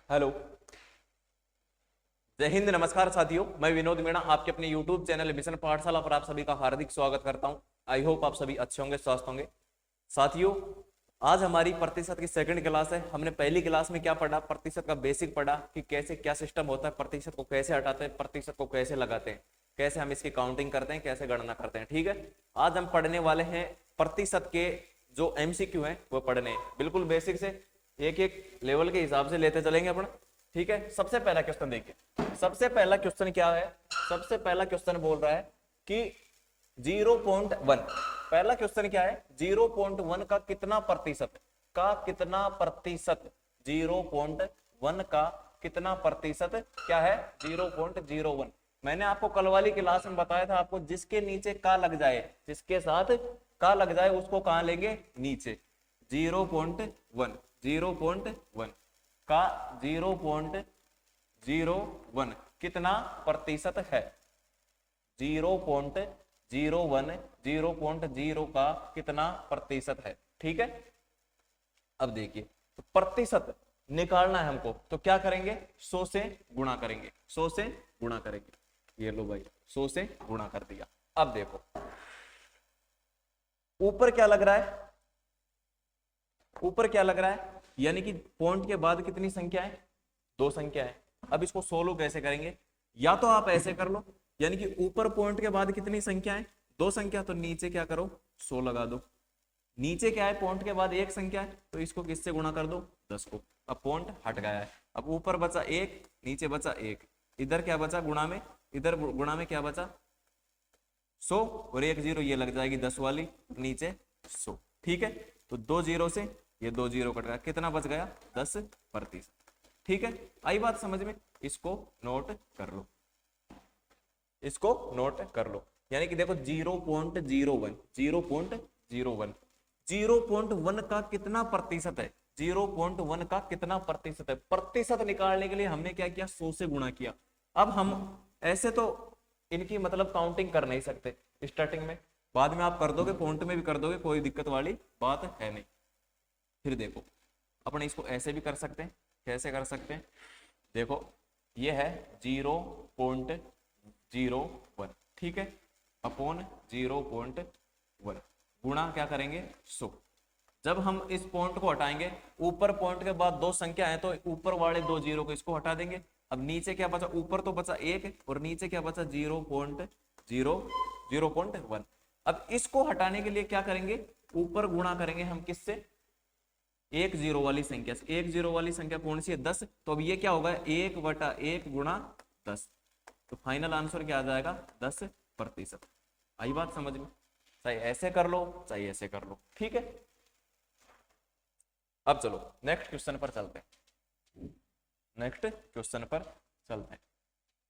Hello, जय हिंद, नमस्कार साथियों। मैं विनोद मीणा आपके अपने YouTube चैनल मिशन पाठशाला पर आप सभी का हार्दिक स्वागत करता हूं। आई होप आप सभी अच्छे होंगे, स्वस्थ होंगे। साथियों, आज हमारी प्रतिशत की सेकंड क्लास है। हमने पहली क्लास में क्या पढ़ा? प्रतिशत का बेसिक पढ़ा कि कैसे क्या सिस्टम होता है, प्रतिशत को कैसे हटाते हैं, प्रतिशत को कैसे लगाते हैं, कैसे हम इसकी काउंटिंग करते हैं, कैसे गणना करते हैं। ठीक है, आज हम पढ़ने वाले हैं प्रतिशत के जो MCQ हैं वो पढ़ने हैं, बिल्कुल बेसिक से एक एक लेवल के हिसाब से लेते चलेंगे अपन। ठीक है, सबसे पहला क्वेश्चन देखिए। सबसे पहला क्वेश्चन क्या है? सबसे पहला क्वेश्चन बोल रहा है कि 0.1। पहला क्वेश्चन क्या है? 0.1 का कितना प्रतिशत, का कितना प्रतिशत, 0.1 का कितना प्रतिशत क्या है? 0.01। मैंने आपको कल वाली क्लास में बताया था, आपको जिसके नीचे का लग जाए, जिसके साथ का लग जाए उसको कहां लेंगे? नीचे। 0.1, 0.1 का 0.01 कितना प्रतिशत है? 0.01, 0.0 का कितना प्रतिशत है? ठीक है, अब देखिए, तो प्रतिशत निकालना है हमको, तो क्या करेंगे? 100 से गुणा करेंगे, 100 से गुणा करेंगे। ये लो भाई, 100 से गुणा कर दिया। अब देखो ऊपर क्या लग रहा है, ऊपर क्या लग रहा है, यानी कि पॉइंट के बाद कितनी संख्या है? 2 संख्या है। अब इसको सोल्व कैसे करेंगे? या तो आप ऐसे कर लो, यानी कि ऊपर पॉइंट के बाद कितनी संख्या है? 2 संख्या, तो नीचे क्या करो? 100 लगा दो। नीचे क्या है? पॉइंट के बाद 1 संख्या है, तो इसको किससे गुणा कर दो? 10 को। अब पॉइंट हट गया है, अब ऊपर बचा 1, नीचे बचा 1, इधर क्या बचा गुणा में? इधर गुणा में क्या बचा? 100 और 1 0, ये लग जाएगी 10 वाली, नीचे 100। ठीक है, तो 2 0 से ये 2 0 कट गया, कितना बच गया? 10%। ठीक है, आई बात समझ में? इसको नोट कर लो, इसको नोट कर लो। यानी कि देखो 0.01, 0.01, 0.1 का कितना प्रतिशत है? 0.1 का कितना प्रतिशत है? प्रतिशत निकालने के लिए हमने क्या किया? 100 से गुणा किया। अब हम ऐसे तो इनकी मतलब काउंटिंग कर नहीं सकते स्टार्टिंग में, बाद में आप कर दोगे, पॉइंट में भी कर दोगे, कोई दिक्कत वाली बात है नहीं। फिर देखो अपन इसको ऐसे भी कर सकते हैं। कैसे कर सकते हैं? देखो ये है 0.01, ठीक है, अपॉन 0.1 गुणा क्या करेंगे? 100। जब हम इस पॉइंट को हटाएंगे, ऊपर पॉइंट के बाद 2 संख्या है, तो ऊपर वाले 2 0 को इसको हटा देंगे। अब नीचे क्या बचा? ऊपर तो बचा 1 और नीचे क्या बचा? 0.1। अब इसको हटाने के लिए क्या करेंगे? ऊपर गुणा करेंगे हम किससे? 1 0 वाली संख्या से। 1 0 वाली संख्या कौन सी है? 10। तो अब ये क्या होगा? 1/1 गुणा 10, तो फाइनल आंसर क्या आ जाएगा? 10%। आई बात समझ में? चाहे ऐसे कर लो, चाहे ऐसे कर लो। ठीक है, अब चलो नेक्स्ट क्वेश्चन पर चलते हैं। नेक्स्ट क्वेश्चन पर चलते हैं।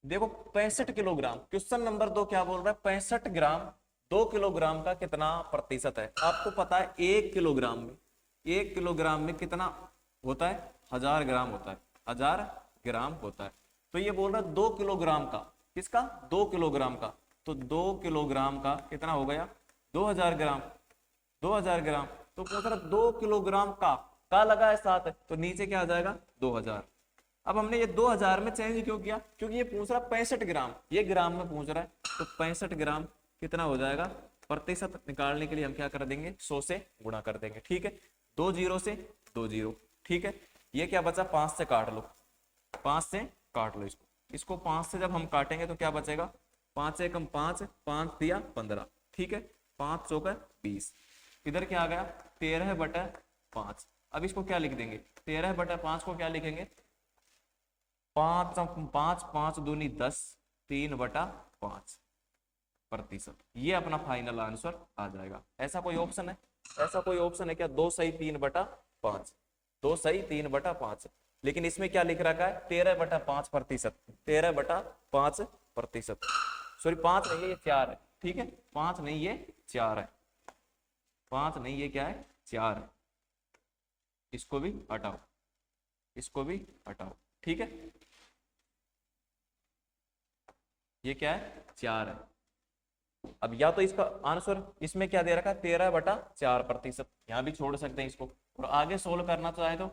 देखो 65 किलोग्राम, क्वेश्चन नंबर 2 क्या बोल रहा है? 65 ग्राम 2 किलोग्राम का कितना प्रतिशत है? आपको पता है 1 किलोग्राम में, 1 किलोग्राम में कितना होता है? 1000 ग्राम होता है, 1000 ग्राम होता है। तो ये बोल रहा है 2 किलोग्राम का, किसका? 2 किलोग्राम का। तो 2 किलोग्राम का कितना हो गया? 2000 ग्राम, 2000 ग्राम। तो पूछ रहा 2 किलोग्राम का लगा है साथ, तो नीचे क्या आ जाएगा? 2000। अब हमने ये 2000 में चेंज क्यों किया? क्योंकि ये पूछ रहा 65 ग्राम, ये ग्राम में पूछ रहा है, तो 65 ग्राम कितना हो जाएगा? प्रतिशत निकालने के लिए हम क्या कर देंगे? 100 से गुणा कर देंगे। ठीक है, 2 0 से 2 0। ठीक है, ये क्या बचा? 5 से काट लो, 5 से काट लो इसको। इसको 5 से जब हम काटेंगे तो क्या बचेगा? 5 एकम 5, 5 दिया 15। ठीक है, 5 चौका 20। इधर क्या आ गया? 13/5। अब इसको क्या लिख देंगे? 13/5 को क्या लिखेंगे? 5 5 5 दूनी 10, 3/5%। ये अपना फाइनल आंसर आ जाएगा। ऐसा कोई ऑप्शन है? ऐसा कोई ऑप्शन है क्या? 2 सही 3/5, 2 सही 3/5। लेकिन इसमें क्या लिख रखा है? 13/5%, 13/5%। सॉरी 5 नहीं है, ये 4 है। ठीक है, 5 नहीं, ये 4 है। 5 नहीं, ये क्या है? 4 है। इसको भी हटाओ, इसको भी हटाओ। ठीक है, ये क्या है? 4 है। अब या तो इसका आंसर इसमें क्या दे रखा है? 13/4%। यहां भी छोड़ सकते हैं इसको, और आगे सोल्व करना चाहे तो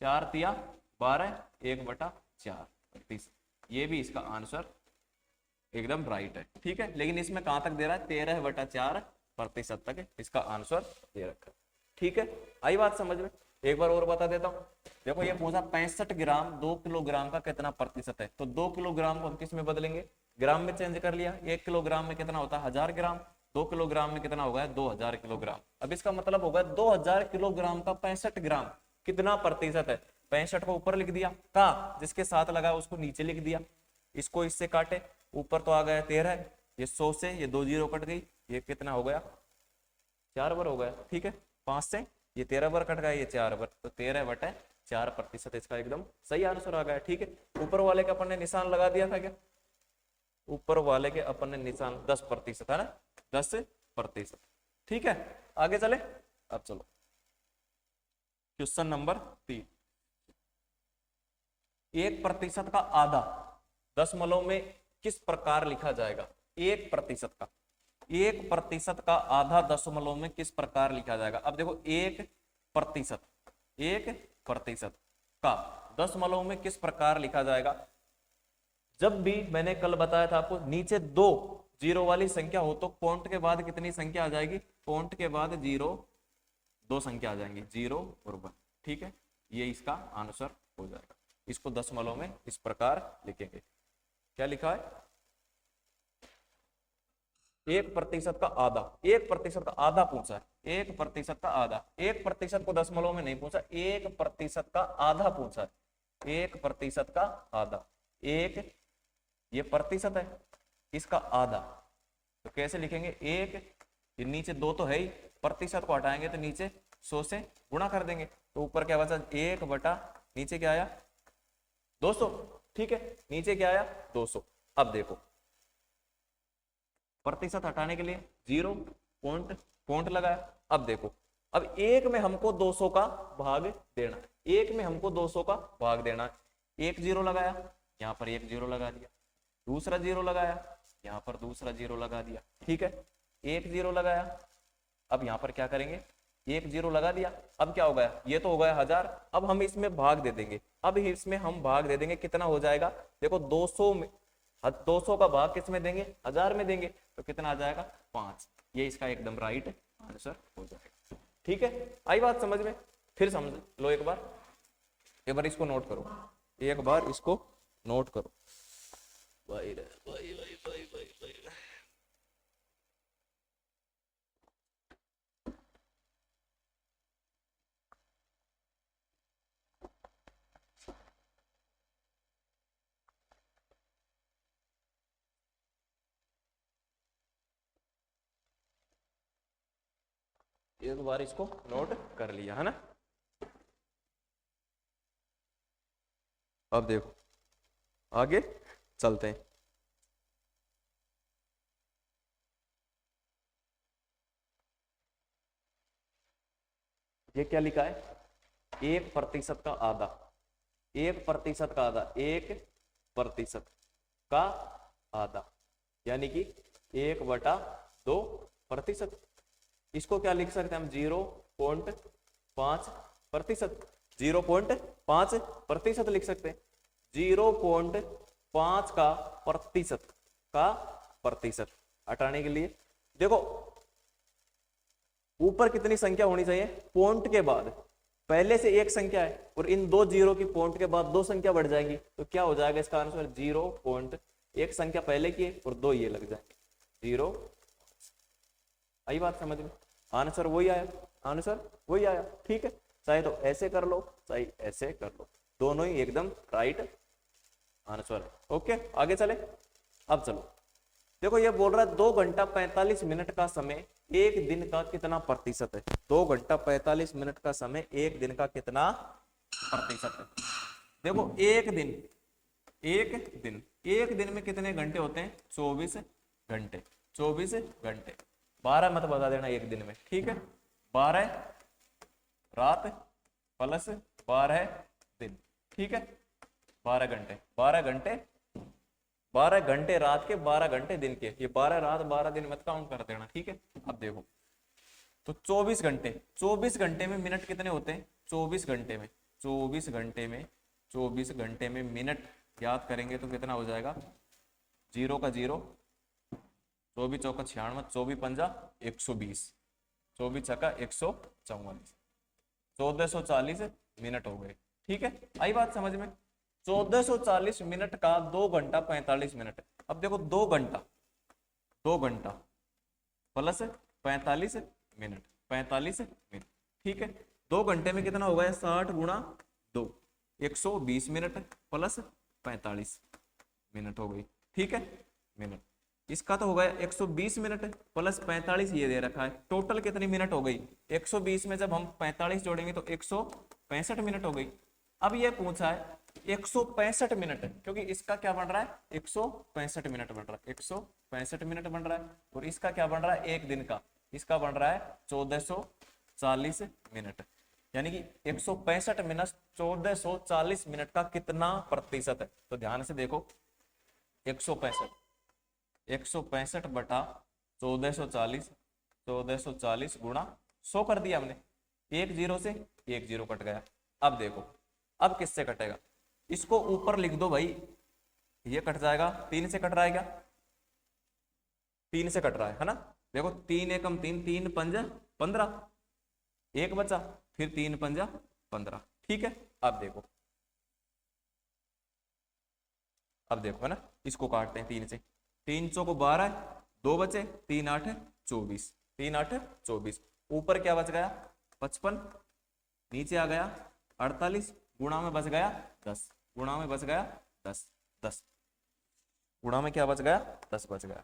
4 तिया 12 1/4 ये भी इसका आंसर एकदम राइट है। ठीक है, लेकिन इसमें कहां तक दे रहा है 13/4% तक इसका आंसर दे रखा है। ठीक है, आई बात समझ में। एक बार और बता देता हूं, देखो ये पूछा 65 ग्राम 2 किलोग्राम का कितना प्रतिशत है, तो 2 किलोग्राम को हम किस में बदलेंगे, ग्राम में चेंज कर लिया। 1 किलोग्राम में कितना होता है 1000 ग्राम, 2 किलोग्राम में कितना होगा 2000 किलोग्राम। अब इसका मतलब होगा 2000 किलोग्राम का 65 ग्राम कितना प्रतिशत है। 65 को ऊपर लिख दिया, का जिसके साथ लगा उसको नीचे लिख दिया, इसको इससे काटे, ऊपर तो आ गया 13, ये 100 से ये 2 जीरो कट गई, ये कितना हो गया 4 बार हो गया। ठीक है, 5 से ये 13 बार कट गया, ये 4 बार, तो 13/4% इसका एकदम सही आंसर आ गया। ठीक है, ऊपर वाले का अपन ने निशान लगा दिया था क्या, ऊपर वाले के अपन ने निशान 10% है ना, 10%। ठीक है, आगे चले। अब चलो क्वेश्चन नंबर 3। 1% का आधा दशमलव में किस प्रकार लिखा जाएगा। 1% का, 1% का आधा दशमलव में किस प्रकार लिखा जाएगा। अब देखो 1% का दशमलव में किस प्रकार लिखा जाएगा। जब भी मैंने कल बताया था आपको नीचे 2 जीरो वाली संख्या हो तो पॉइंट के बाद कितनी संख्या आ जाएगी, पॉइंट के बाद 2 संख्या आ जाएंगी, 0 और 1। ठीक है, ये इसका आंसर हो जाएगा। इसको दशमलव में इस प्रकार लिखेंगे। क्या लिखा है 1% का आधा, 1% का आधा पूछा है, 1% का आधा। 1% को दशमलव में नहीं पूछा, 1% का आधा पूछा है, 1% का आधा। एक ये प्रतिशत है, इसका आधा, तो कैसे लिखेंगे 1, ये नीचे 2 तो है ही, प्रतिशत को हटाएंगे तो नीचे 100 से गुणा कर देंगे, तो ऊपर क्या बचा 1 बटा नीचे क्या आया 200। ठीक है, नीचे क्या आया 200। अब देखो प्रतिशत हटाने के लिए 0 पॉइंट लगाया। अब देखो, अब 1 में हमको 200 का भाग देना, 1 में हमको 200 का भाग देना। 1 0 लगाया, यहाँ पर 1 0 लगा दिया, दूसरा 0 लगाया, यहाँ पर दूसरा 0 लगा दिया। ठीक है, 1 0 लगाया, अब यहाँ पर क्या करेंगे 1 0 लगा दिया, अब क्या हो गया ये तो हो गया 1000। अब हम इसमें भाग दे देंगे, अब इसमें हम भाग दे देंगे, कितना हो जाएगा देखो 200 में 200 का भाग किस में देंगे 1000 में देंगे, तो कितना आ जाएगा 5। ये इसका एकदम राइट आंसर हो जाएगा। ठीक है, आई बात समझ में। फिर समझ लो एक बार इसको नोट करो, एक बार इसको नोट करो। भाई भाई भाई भाई भाई भाई एक बार इसको नोट कर लिया है ना। अब देखो आगे चलते हैं। ये क्या लिखा है 1% का आधा, 1% का आधा, 1% का आधा यानी कि 1/2%। इसको क्या लिख सकते हैं हम 0.5%, 0.5% लिख सकते हैं। 0.5 का प्रतिशत हटाने के लिए देखो ऊपर कितनी संख्या होनी चाहिए, पॉइंट के बाद पहले से एक संख्या है और इन 2 जीरो की पॉइंट के बाद 2 संख्या बढ़ जाएंगी, तो क्या हो जाएगा इसका आंसर 0.1 संख्या पहले की है और 2 ये लग जाएंगे 0। आई बात समझ में, आंसर वही आया, आंसर वही आया। ठीक है, चाहे तो ऐसे कर लो चाहे ऐसे कर लो, दोनों ही एकदम राइट आंसर है। ओके, आगे चले। अब चलो देखो ये बोल रहा है 2 घंटा 45 मिनट का समय एक दिन का कितना प्रतिशत है। 2 घंटा 45 मिनट का समय एक दिन का कितना प्रतिशत है। देखो एक दिन में कितने घंटे होते हैं 24 घंटे, 24 घंटे, 12 मत बता देना एक दिन में। ठीक है, 12 रात प्लस 12 दिन। ठीक है, 12 घंटे, 12 घंटे रात के 12 घंटे दिन के, ये 12 रात 12 दिन मत काउंट कर देना। ठीक है, अब देखो तो 24 घंटे, 24 घंटे में मिनट कितने होते हैं 24 घंटे में 24 घंटे में मिनट याद करेंगे तो कितना हो जाएगा, 0 का 0, 24 चौका 96, 24 पंजा 120, 24 छक्का 144, 1440 मिनट हो गए। ठीक है, आई बात समझ में। 1440 मिनट का 2 घंटा 45 मिनट। अब देखो 2 घंटा, 2 घंटा प्लस 45 मिनट, 45 मिनट। ठीक है, 2 घंटे में कितना हो गया, 60 गुणा 2, 120 मिनट प्लस 45 मिनट हो गई। ठीक है, मिनट। इसका तो हो गया 120 मिनट प्लस 45, ये दे रखा है। टोटल कितनी मिनट हो गई, 120 में जब हम 45 जोड़ेंगे तो 165 मिनट हो गई। अब ये पूछा है 165 मिनट, क्योंकि इसका क्या बन रहा है, 165 मिनट बन रहा है, 165 मिनट बन रहा है। और इसका क्या बन रहा है, एक दिन का, इसका बन रहा है 1440 मिनट। यानी कि 165 मिनट 1440 मिनट का कितना प्रतिशत है। तो ध्यान से देखो, 165 बटा 1440, 1440 गुणा 100 कर दिया हमने, एक जीरो से एक जीरो कट गया। अब देखो, अब किससे कटेगा, इसको ऊपर लिख दो भाई, ये कट जाएगा, 3 से कट रहा है क्या, 3 से कट रहा है ना। देखो 3 एकम 3, 3 पंजा 15, एक बचा, फिर 3 पंजा 15। ठीक है, अब देखो, अब देखो है ना, इसको काटते हैं 3 से, 3 चौको 12, 2 बचे, 3 8 24, 3 8 24, ऊपर क्या बच गया 55, नीचे आ गया 48, गुणा में बच गया 10, गुणा में बच गया 10, 10 गुणा में क्या बच गया, 10 बच गया,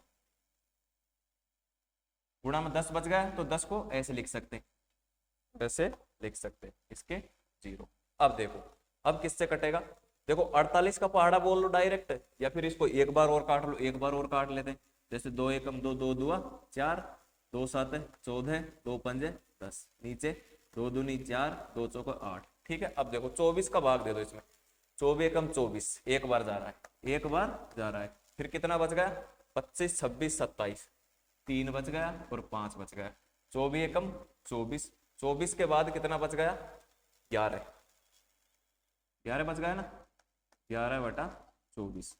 गुणा में 10 बच गया। तो 10 को ऐसे लिख सकते, ऐसे लिख सकते, इसके 0। अब देखो, अब किससे कटेगा, देखो 48 का पहाड़ा बोल लो डायरेक्ट, या फिर इसको एक बार और काट लो, एक बार और काट लेते हैं। जैसे 2 एकम 2, 2 दुआ 4, 2 7 14, 2 पंजे 10, नीचे 2 दूनी 4, 2 चौका 8। ठीक है, अब देखो 24 का भाग दे दो इसमें, 24 एकम 24, एक बार जा रहा है, एक बार जा रहा है, फिर कितना बच गया 25 26 27, 3 बच गया और 5 बच गया, 24 एकम 24, 24 के बाद कितना बच गया 11, 11 बच गया ना, 11 बटा 24,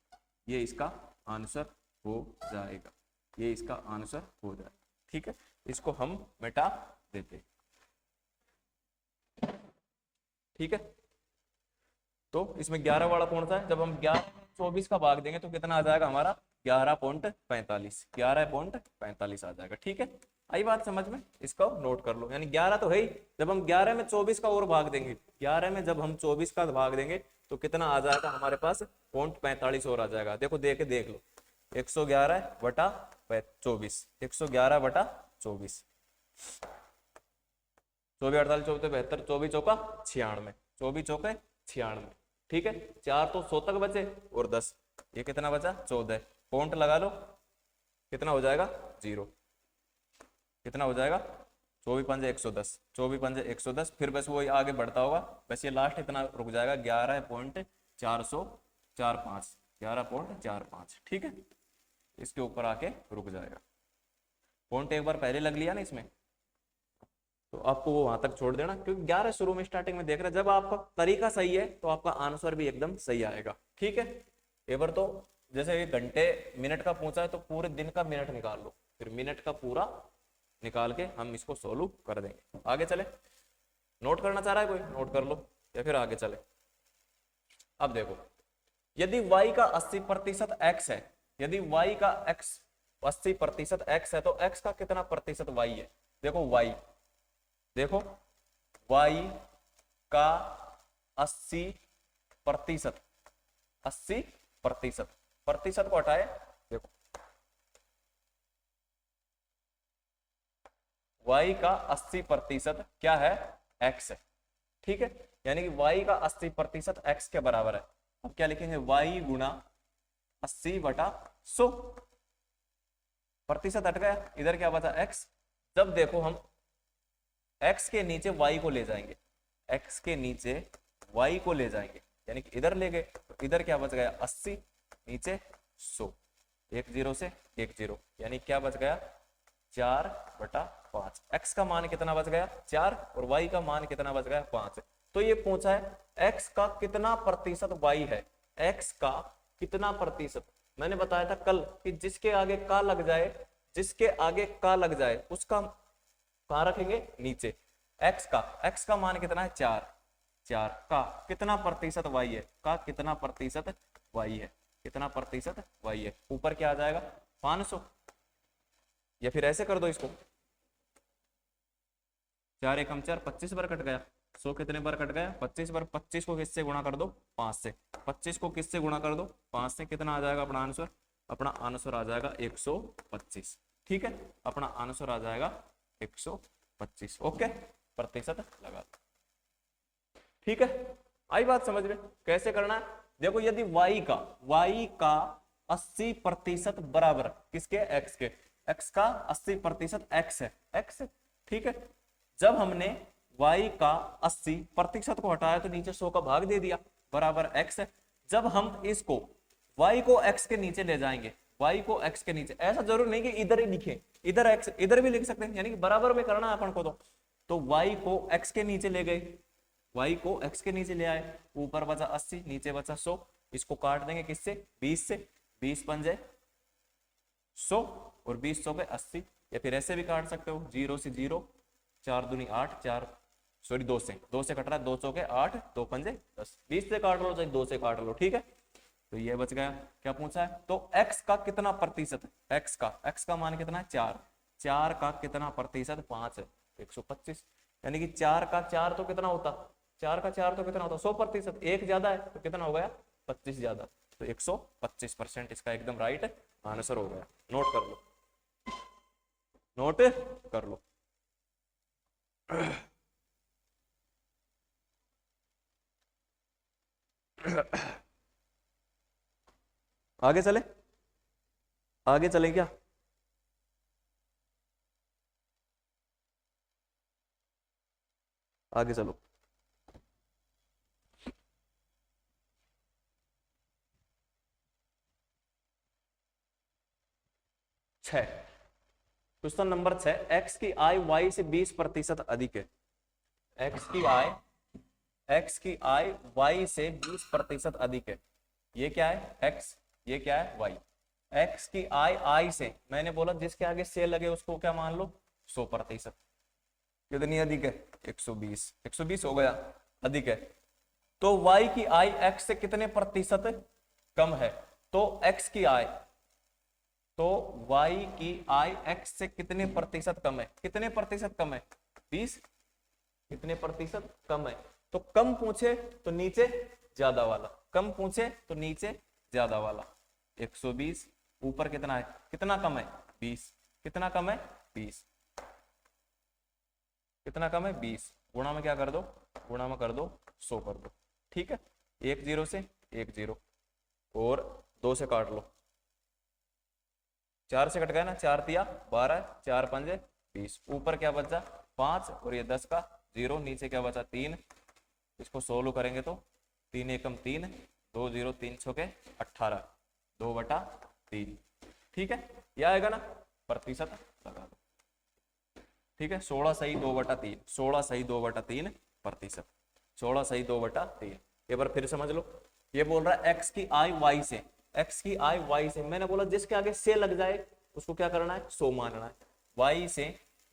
ये इसका आंसर हो जाएगा, ये इसका आंसर हो जाएगा। ठीक है, इसको हम मिटा देते। ठीक है, तो इसमें 11 वाला कौन सा है, जब हम 11 में 24 का भाग देंगे तो कितना आ जाएगा हमारा 11.45, 11.45 आ जाएगा। ठीक है, आई बात समझ में, इसको नोट कर लो। यानी 11 तो है ही, जब हम 11 में 24 का और भाग देंगे, 11 में जब हम 24 का भाग देंगे तो कितना आ जाएगा हमारे पास 0.45 और आ जाएगा। देखो देख लो, 111 बटा 24, 111 बटा 24, 24 48 24 72, 24 चौका 96, 24 चौके 96। ठीक है, 4 तो 100 तक बचे और 10, ये कितना बचा 14, पॉइंट लगा लो, कितना हो जाएगा 0, कितना हो जाएगा 24 पंजे 110, 24 पंजे 110, फिर बस वो आगे बढ़ता होगा, बस ये लास्ट इतना रुक जाएगा 11.445, 11.45। ठीक है, इसके ऊपर आके रुक जाएगा, पॉइंट एक बार पहले लग लिया ना इसमें, तो आपको वो वहां तक छोड़ देना, क्योंकि 11 शुरू में स्टार्टिंग में देख रहे, जब आपका तरीका सही है तो आपका आंसर भी एकदम सही आएगा। ठीक है, एक बार तो जैसे ये घंटे मिनट का पूछा है तो पूरे दिन का मिनट निकाल लो, फिर मिनट का पूरा निकाल के हम इसको सोल्व कर देंगे। आगे चले, नोट करना चाह रहा है कोई, नोट कर लो या फिर आगे चले। अब देखो, यदि y का 80% x है, यदि y का x 80% x है तो x का कितना प्रतिशत y है। देखो y, देखो y का 80%, 80%, प्रतिशत को हटाए, देखो y का 80% क्या है, x है। ठीक है, यानी कि y का 80% x के बराबर है। अब क्या लिखेंगे, y गुणा 80 बटा 100, प्रतिशत हट गया, इधर क्या बचा x। जब देखो हम x के नीचे y को ले जाएंगे, x के नीचे y को ले जाएंगे, यानी कि इधर ले गए, तो इधर क्या बच गया 80, नीचे 100, एक जीरो से एक जीरो, यानी क्या बच गया 4 बटा 5। x का मान कितना बच गया 4 और y का मान कितना बच गया 5। तो ये पूछा है x का कितना प्रतिशत y है, x का कितना प्रतिशत। मैंने बताया था कल कि जिसके आगे का लग जाए, जिसके आगे का लग जाए उसका कहां रखेंगे, नीचे। x का मान कितना है 4, 4 का कितना प्रतिशत y है, का कितना प्रतिशत y है, कितना प्रतिशत y है, ऊपर क्या आ जाएगा 500। या फिर ऐसे कर दो इसको, 4 एकम 4, 25 बार कट गया, 100 कितने बार कट गया 25 बार। 25 को किससे गुणा कर दो 5 से, 25 को किससे गुणा कर दो 5 से, कितना आ जाएगा अपना आंसर, अपना आंसर आ जाएगा 125। ठीक है, अपना आंसर आ जाएगा 125। ओके, प्रतिशत लगा। ठीक है, आई बात समझ में, कैसे करना है। देखो यदि y का 80% बराबर किसके, x के, x का 80% x है, x। ठीक है, जब हमने y का 80% को हटाया तो नीचे 100 का भाग दे दिया, बराबर x है। जब हम इसको y को x के नीचे ले जाएंगे, y को x के नीचे, ऐसा जरूर नहीं कि इधर ही लिखे, इधर x इधर भी लिख सकते हैं, यानी कि बराबर में करना है अपन को। तो y को x के नीचे ले गए, y को x के नीचे ले आए, ऊपर बचा 80, नीचे बचा 100। इसको काट देंगे किससे, 20 से, 20 पंजे 100 और 20 100 पे 80। या फिर ऐसे भी काट सकते हो, 0 से 0, 4 दूनी 8, 4 सॉरी 2 से कट रहा है, 200 के 8, 2 पंजे 10, 20 से काट लो चाहे 2 से काट लो। ठीक है, तो ये बच गया। क्या पूछा है, तो x का कितना प्रतिशत है, x का मान कितना है 4, 4 का कितना प्रतिशत 5 है, 125। यानी कि 4 का 4 तो कितना होता, 4 का 4 तो कितना होता 100%, एक ज्यादा है तो कितना हो गया 25 ज्यादा, तो 125% इसका एकदम राइट आंसर हो गया। नोट कर लो, नोट कर लो। आगे चले, आगे चले क्या, आगे चलो। क्वेश्चन नंबर 6, एक्स की आय वाई से 20% अधिक है, एक्स की आय वाई से 20% अधिक है। ये क्या है एक्स, ये क्या है वाई। एक्स की आय आई से, मैंने बोला जिसके आगे से लगे उसको क्या मान लो 100%। कितनी अधिक है 120, 120 हो गया, अधिक है। तो वाई की आय एक्स से कितने प्रतिशत कम है, तो एक्स की आय, तो y की आय x से कितने प्रतिशत कम है, कितने प्रतिशत कम है 20, कितने प्रतिशत कम है। तो कम पूछे तो नीचे ज्यादा वाला, कम पूछे तो नीचे ज्यादा वाला। 120 ऊपर कितना है, कितना कम है 20, कितना कम है 20, कितना कम है 20, गुणा में क्या कर दो, गुणा में कर दो 100 कर दो। ठीक है, 1 0 से 1 0 और 2 से काट लो, 4 से कट गया ना, 4 तिया 12, 4 पंजे 20, ऊपर क्या बचा 5 और ये 10 का 0, नीचे क्या बचा 3। इसको सोल्व करेंगे तो 3 एकम 3, 2 0 3 6 के 18, 2/3। ठीक है, यह आएगा ना, प्रतिशत लगा दो। ठीक है, 16 सही 2/3, 16 सही 2/3 प्रतिशत, 16 सही 2/3। एक बार फिर समझ लो, ये बोल रहा है एक्स की आय वाई से, एक्स की आय वाई से, मैंने बोला जिसके आगे से लग जाए उसको क्या करना है 100 मानना है। वाई से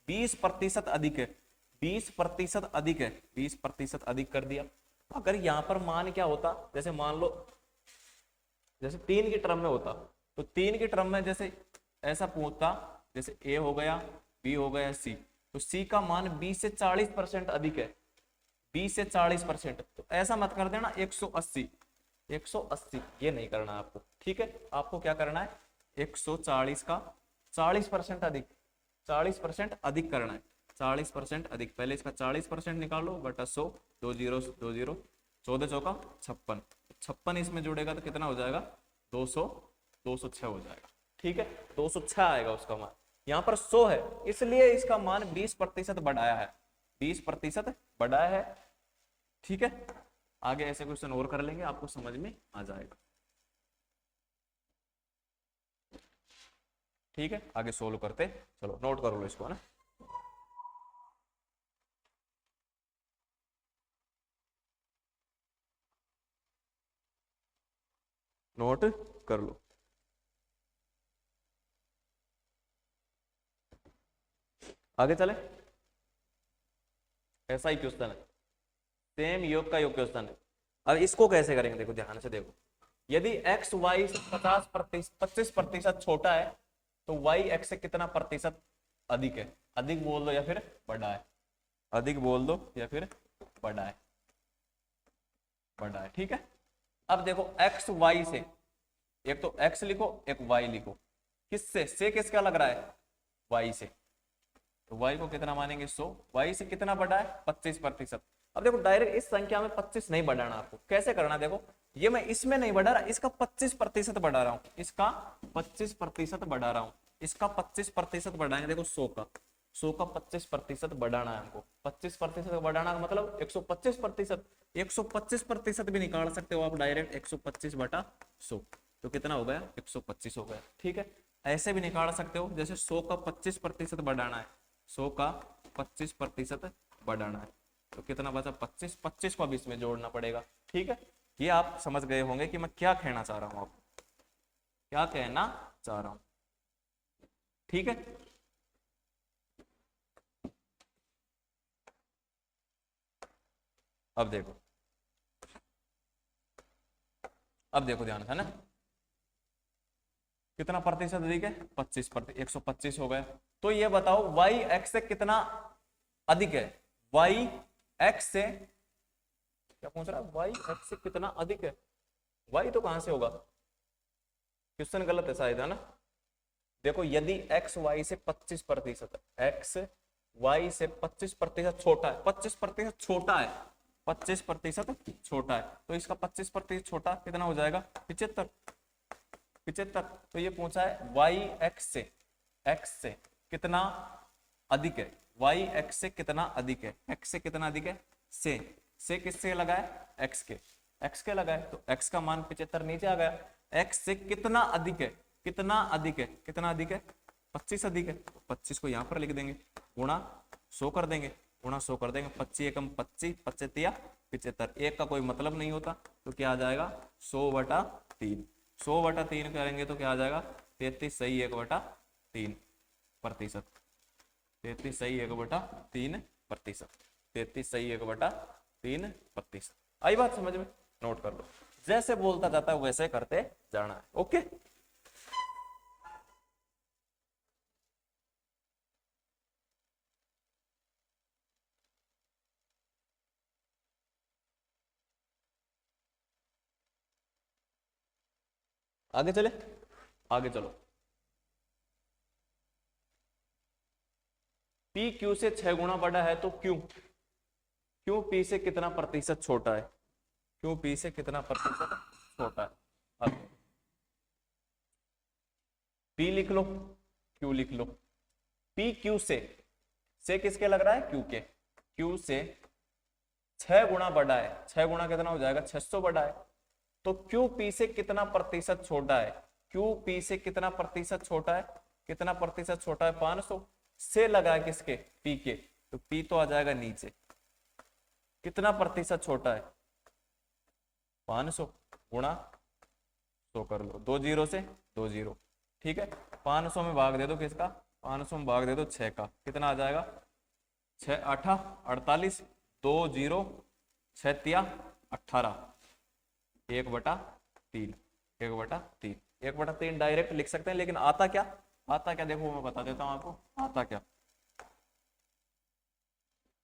20% अधिक है, 20% अधिक है, 20% अधिक कर दिया। अगर यहां पर मान क्या होता, जैसे मान लो जैसे 3 की टर्म में होता, तो 3 की टर्म में जैसे ऐसा पूछता, जैसे ए हो गया, बी हो गया, सी, तो सी का मान 20 से 40% अधिक है, 20 से 40%। तो ऐसा मत कर देना 180, 180 ये नहीं करना आपको। ठीक है, आपको क्या करना है 140 का 40% अधिक, 40% अधिक करना है, 40% अधिक। पहले इसका 40% निकालो बटा 100, 2 0 2 0, 14 चौका 56, 56 इसमें जुड़ेगा तो कितना हो जाएगा 200, 206 हो जाएगा। ठीक है, 206 आएगा उसका मान। यहाँ पर 100 है इसलिए इसका मान 20% बढ़ाया है, 20% बढ़ाया है। ठीक है, आगे ऐसे क्वेश्चन और कर लेंगे, आपको समझ में आ जाएगा। ठीक है, आगे सोल्व करते, चलो नोट कर लो इसको ना। नोट कर लो। आगे चले, ऐसा ही क्वेश्चन है, सेम योग का योग क्वेश्चन है। अब इसको कैसे करेंगे, देखो ध्यान से देखो, यदि एक्स वाई से 25% छोटा है तो वाई एक्स से कितना प्रतिशत अधिक है? अधिक बोल दो या फिर बड़ा है, अधिक बोल दो या फिर बड़ा है, बड़ा है, ठीक है। अब देखो एक्स वाई से, एक तो एक्स लिखो एक वाई लिखो, किससे से किसका लग रहा है? वाई से, तो y को कितना मानेंगे 100, y से कितना बढ़ा है 25%। अब देखो डायरेक्ट इस संख्या में 25 नहीं बढ़ाना, आपको कैसे करना, देखो ये मैं इसमें नहीं बढ़ा रहा, इसका 25% बढ़ा रहा हूं, इसका 25% बढ़ा रहा हूं, इसका 25% बढ़ाएंगे, देखो 100 का 25% बढ़ाना है हमको, 25% बढ़ाना का मतलब 125%, 125% भी निकाल सकते हो आप डायरेक्ट, 125/100 तो कितना हो गया 125 हो गया, ठीक है। ऐसे भी निकाल सकते हो, जैसे 100 का 25% बढ़ाना है, 100 का 25% बढ़ाना है तो कितना बचा 25, 25 को अब इसमें जोड़ना पड़ेगा, ठीक है। ये आप समझ गए होंगे कि मैं क्या कहना चाह रहा हूं, आपको क्या कहना चाह रहा हूं, ठीक है। अब देखो, अब देखो ध्यान है ना, कितना प्रतिशत अधिक है 25%, 125 हो गया। तो ये बताओ वाई एक्स से कितना अधिक है, वाई एक्स से क्या पूछ रहा है, वाई एक्स से कितना अधिक है, वाई तो कहां से होगा, क्वेश्चन गलत है शायद, है ना। देखो यदि एक्स वाई से 25%, एक्स वाई से 25% छोटा है, 25% छोटा है, 25% छोटा है, तो इसका 25% छोटा कितना हो जाएगा 75, 75। तो ये पूछा है वाई एक्स से कितना अधिक है, वाई एक्स से कितना अधिक है, एक्स से कितना अधिक है, से किससे लगा है, एक्स के लगा है, तो एक्स का मान 75 नीचे आ गया। एक्स से कितना अधिक है, कितना अधिक है, कितना अधिक है 25 अधिक है, तो 25 को यहाँ पर लिख देंगे, गुणा 100 कर देंगे, गुणा 100 कर देंगे, 25 एकम 25, 25 75, एक का कोई मतलब नहीं होता, तो क्या आ जाएगा 100/3, 100/3 करेंगे तो क्या आ जाएगा 33 सही 1/3%, 33 सही 1/3%, 33 सही 1/3%। आई बात समझ में, नोट कर लो, जैसे बोलता जाता है वैसे करते जाना है, ओके। आगे चले, आगे चलो, पी क्यू से 6 गुना बड़ा है तो क्यों, क्यों पी से कितना प्रतिशत छोटा है, क्यों पी से कितना प्रतिशत छोटा है। अब पी लिख लो, क्यू लिख लो, पी क्यू से किसके लग रहा है, क्यू के, क्यू से 6 गुना बड़ा है, 6 गुना कितना हो जाएगा 600 बड़ा है, तो क्यू पी से कितना प्रतिशत छोटा है, क्यू पी से कितना प्रतिशत छोटा है, कितना प्रतिशत छोटा है 500, से लगा है किसके पी के, तो पी तो आ जाएगा नीचे, कितना प्रतिशत छोटा है 500 गुणा 100 कर लो, 2 जीरो से 2 जीरो, ठीक है। 500 में भाग दे दो किसका, 500 में भाग दे दो 6 का, कितना आ जाएगा 6 8 48, 2 जीरो 6 तिया 18, 1/3, 1/3, 1/3 डायरेक्ट लिख सकते हैं, लेकिन आता क्या, आता क्या देखो मैं बता देता हूं आपको, आता क्या,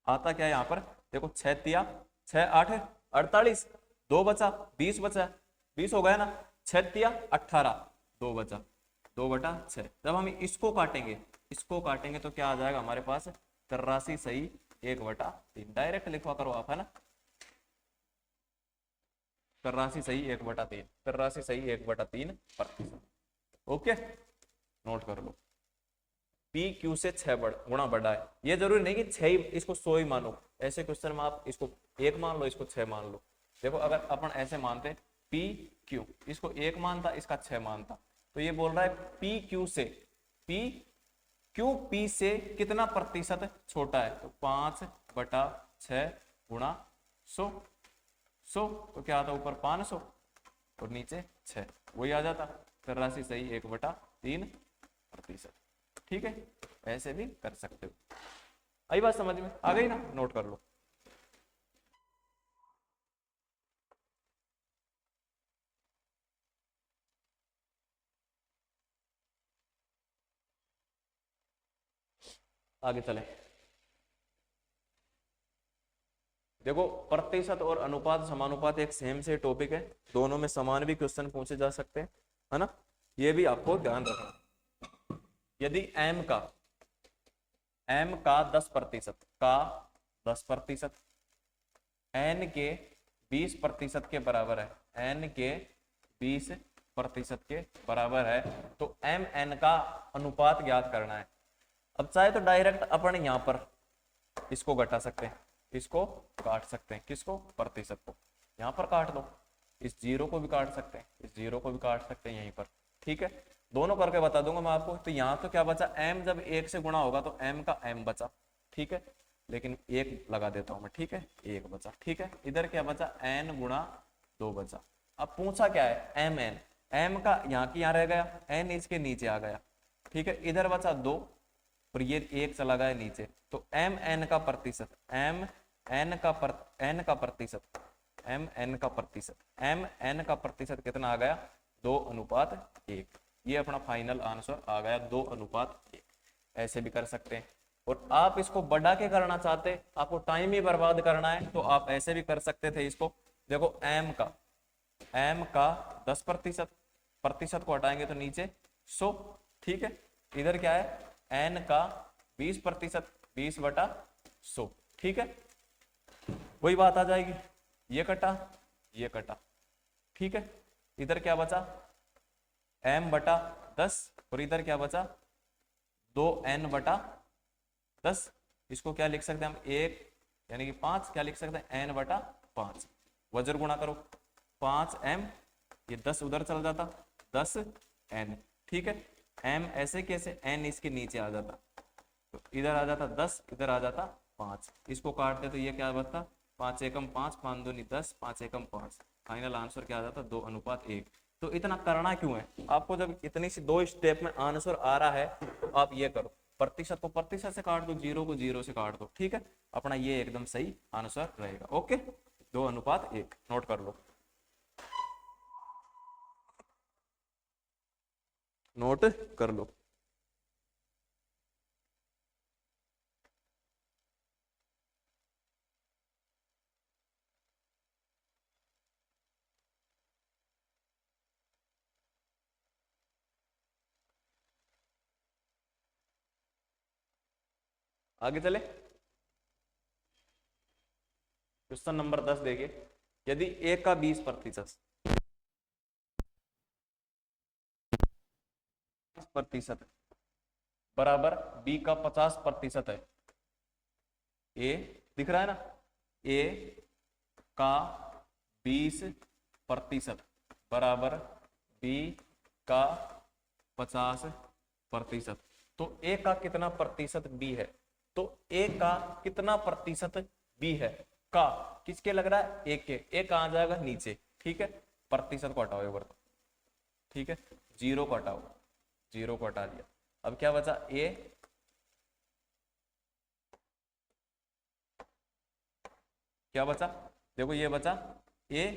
आता क्या है यहाँ पर, देखो 6 तिया 6 8 48, 2 बचा 20 बचा, 20 हो गया ना, 6 तिया 18, 2 बचा 2/6। जब हम इसको काटेंगे, इसको काटेंगे तो क्या आ जाएगा हमारे पास 83 सही 1/3, डायरेक्ट लिखवा करो आप, है ना, 83 सही 1/3, 83 सही 1/3%, ओके। नोट कर लो, पी क्यू से 6 गुना बड़ा है, ये जरूरी नहीं कि 6 ही इसको 100 ही मानो, ऐसे क्वेश्चन में आप इसको 1 मान लो, इसको 6 मान लो। देखो अगर अपन ऐसे मानते पी क्यू, इसको 1 मानता, इसका 6 मानता, तो ये बोल रहा है पी क्यू से, पी क्यू पी से कितना प्रतिशत छोटा है, तो 5/6 गुणा 100, 100 तो क्या आता है ऊपर 500, और नीचे 6, वही आ जाता। फिर राशि सही 1/3%। ठीक है, ऐसे भी कर सकते हो। आई बात समझ में आ गई ना, नोट कर लो। आगे चले। देखो प्रतिशत और अनुपात समानुपात एक सेम से टॉपिक है, दोनों में समान भी क्वेश्चन पूछे जा सकते हैं, है ना, ये भी आपको ध्यान रखना। यदि m का 10% का 10% n के 20% के बराबर है, n के 20% के बराबर है, तो m n का अनुपात ज्ञात करना है। अब चाहे तो डायरेक्ट अपन यहां पर इसको घटा सकते हैं, इसको काट सकते हैं, किसको, प्रतिशत को, यहां पर काट दो, इस जीरो को भी काट सकते हैं, इस जीरो को भी काट सकते हैं यहीं पर। ठीक है, दोनों करके बता दूंगा मैं आपको। तो यहाँ तो क्या बचा, m जब 1 से गुणा होगा तो m का m बचा, ठीक है, लेकिन 1 लगा देता हूं मैं, ठीक है, 1 बचा। ठीक है, इधर क्या बचा, n गुणा 2 बचा। अब पूछा क्या है, mn, m का यहाँ की यहाँ रह गया, n इसके नीचे आ गया, ठीक है, इधर बचा 2 और ये 1 चला गया नीचे, तो m n का प्रतिशत, m n का प्रतिशत, m n का प्रतिशत, m n का प्रतिशत कितना आ गया, 2:1। ये अपना फाइनल आंसर आ गया 2:1। ऐसे भी कर सकते हैं। और आप इसको बढ़ा के करना चाहते, आपको टाइम ही बर्बाद करना है, तो आप ऐसे भी कर सकते थे इसको। देखो m का 10%, प्रतिशत को हटाएंगे तो नीचे 100, ठीक है, इधर क्या है n का 20%, 20/100, ठीक है, वही बात आ जाएगी, ये कटा ये कटा, ठीक है, इधर क्या बचा m/10 और इधर क्या बचा 2n/10। इसको क्या लिख सकते हैं हम, 1 यानी कि 5, क्या लिख सकते हैं n/5। वज्र गुणा करो 5m, ये 10 उधर चल जाता 10n, ठीक है, m ऐसे कैसे, n इसके नीचे आ जाता, तो इधर आ जाता 10, इधर आ जाता 5, इसको काटते तो ये क्या बचता 5 एकम 5, 5 दूनी 10, 5 एकम 5। फाइनल आंसर क्या आ जाता 2:1। तो इतना करना क्यों है आपको, जब इतनी सी 2 स्टेप में आंसर आ रहा है तो आप ये करो, प्रतिशत को प्रतिशत से काट दो, जीरो को जीरो से काट दो, ठीक है, अपना ये एकदम सही आंसर रहेगा। ओके, 2:1 नोट कर लो, नोट कर लो। आगे चले, क्वेश्चन नंबर 10 देखिए। यदि a का 20% बराबर b का 50% है, a दिख रहा है ना, a का 20% बराबर b का 50%, तो a का कितना प्रतिशत b है, तो a का कितना प्रतिशत b है, का किसके लग रहा है, a के, a कहां जाएगा नीचे, ठीक है, प्रतिशत को हटाओ एक, ठीक है, जीरो को हटाओ, जीरो को हटा दिया, अब क्या बचा a, क्या बचा, देखो ये बचा a,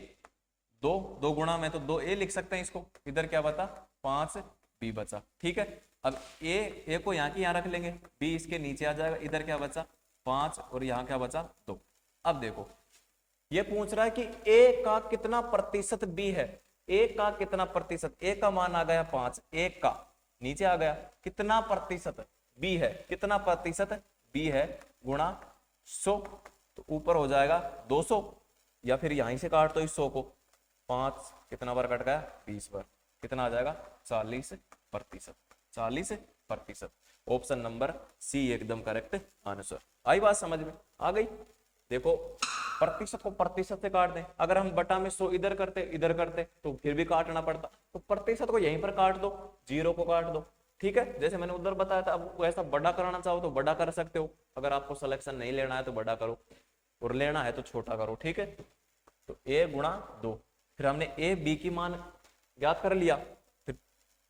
2 गुणा में तो 2a लिख सकते हैं इसको, इधर क्या बचा 5b बचा, ठीक है, अब a को यहाँ की यहाँ रख लेंगे, b इसके नीचे आ जाएगा, इधर क्या बचा 5 और यहाँ क्या बचा 2। अब देखो ये पूछ रहा है कि a का कितना प्रतिशत b है, a का कितना प्रतिशत, a का मान आ गया 5, a का नीचे आ गया, कितना प्रतिशत b है, कितना प्रतिशत b है गुणा 100, तो ऊपर हो जाएगा 200, या फिर यहीं से काट दो इस 100 को, 5 कितना बार कट गया 20 बार, कितना आ जाएगा 40%, 40%। ऑप्शन नंबर सी एकदम करेक्ट आंसर। आई बात समझ में आ गई। देखो प्रतिशत को प्रतिशत से काट दें, अगर हम बटा में 100 इधर करते तो फिर भी काटना पड़ता, तो प्रतिशत को यहीं पर काट दो, जीरो को काट दो, ठीक है, जैसे मैंने उधर बताया था। अब ऐसा बड़ा कराना चाहो तो बड़ा कर सकते हो, अगर आपको सिलेक्शन नहीं लेना है तो बड़ा करो, और लेना है तो छोटा करो, ठीक है, तो a गुणा 2, फिर हमने ए बी की मान ज्ञात कर लिया, फिर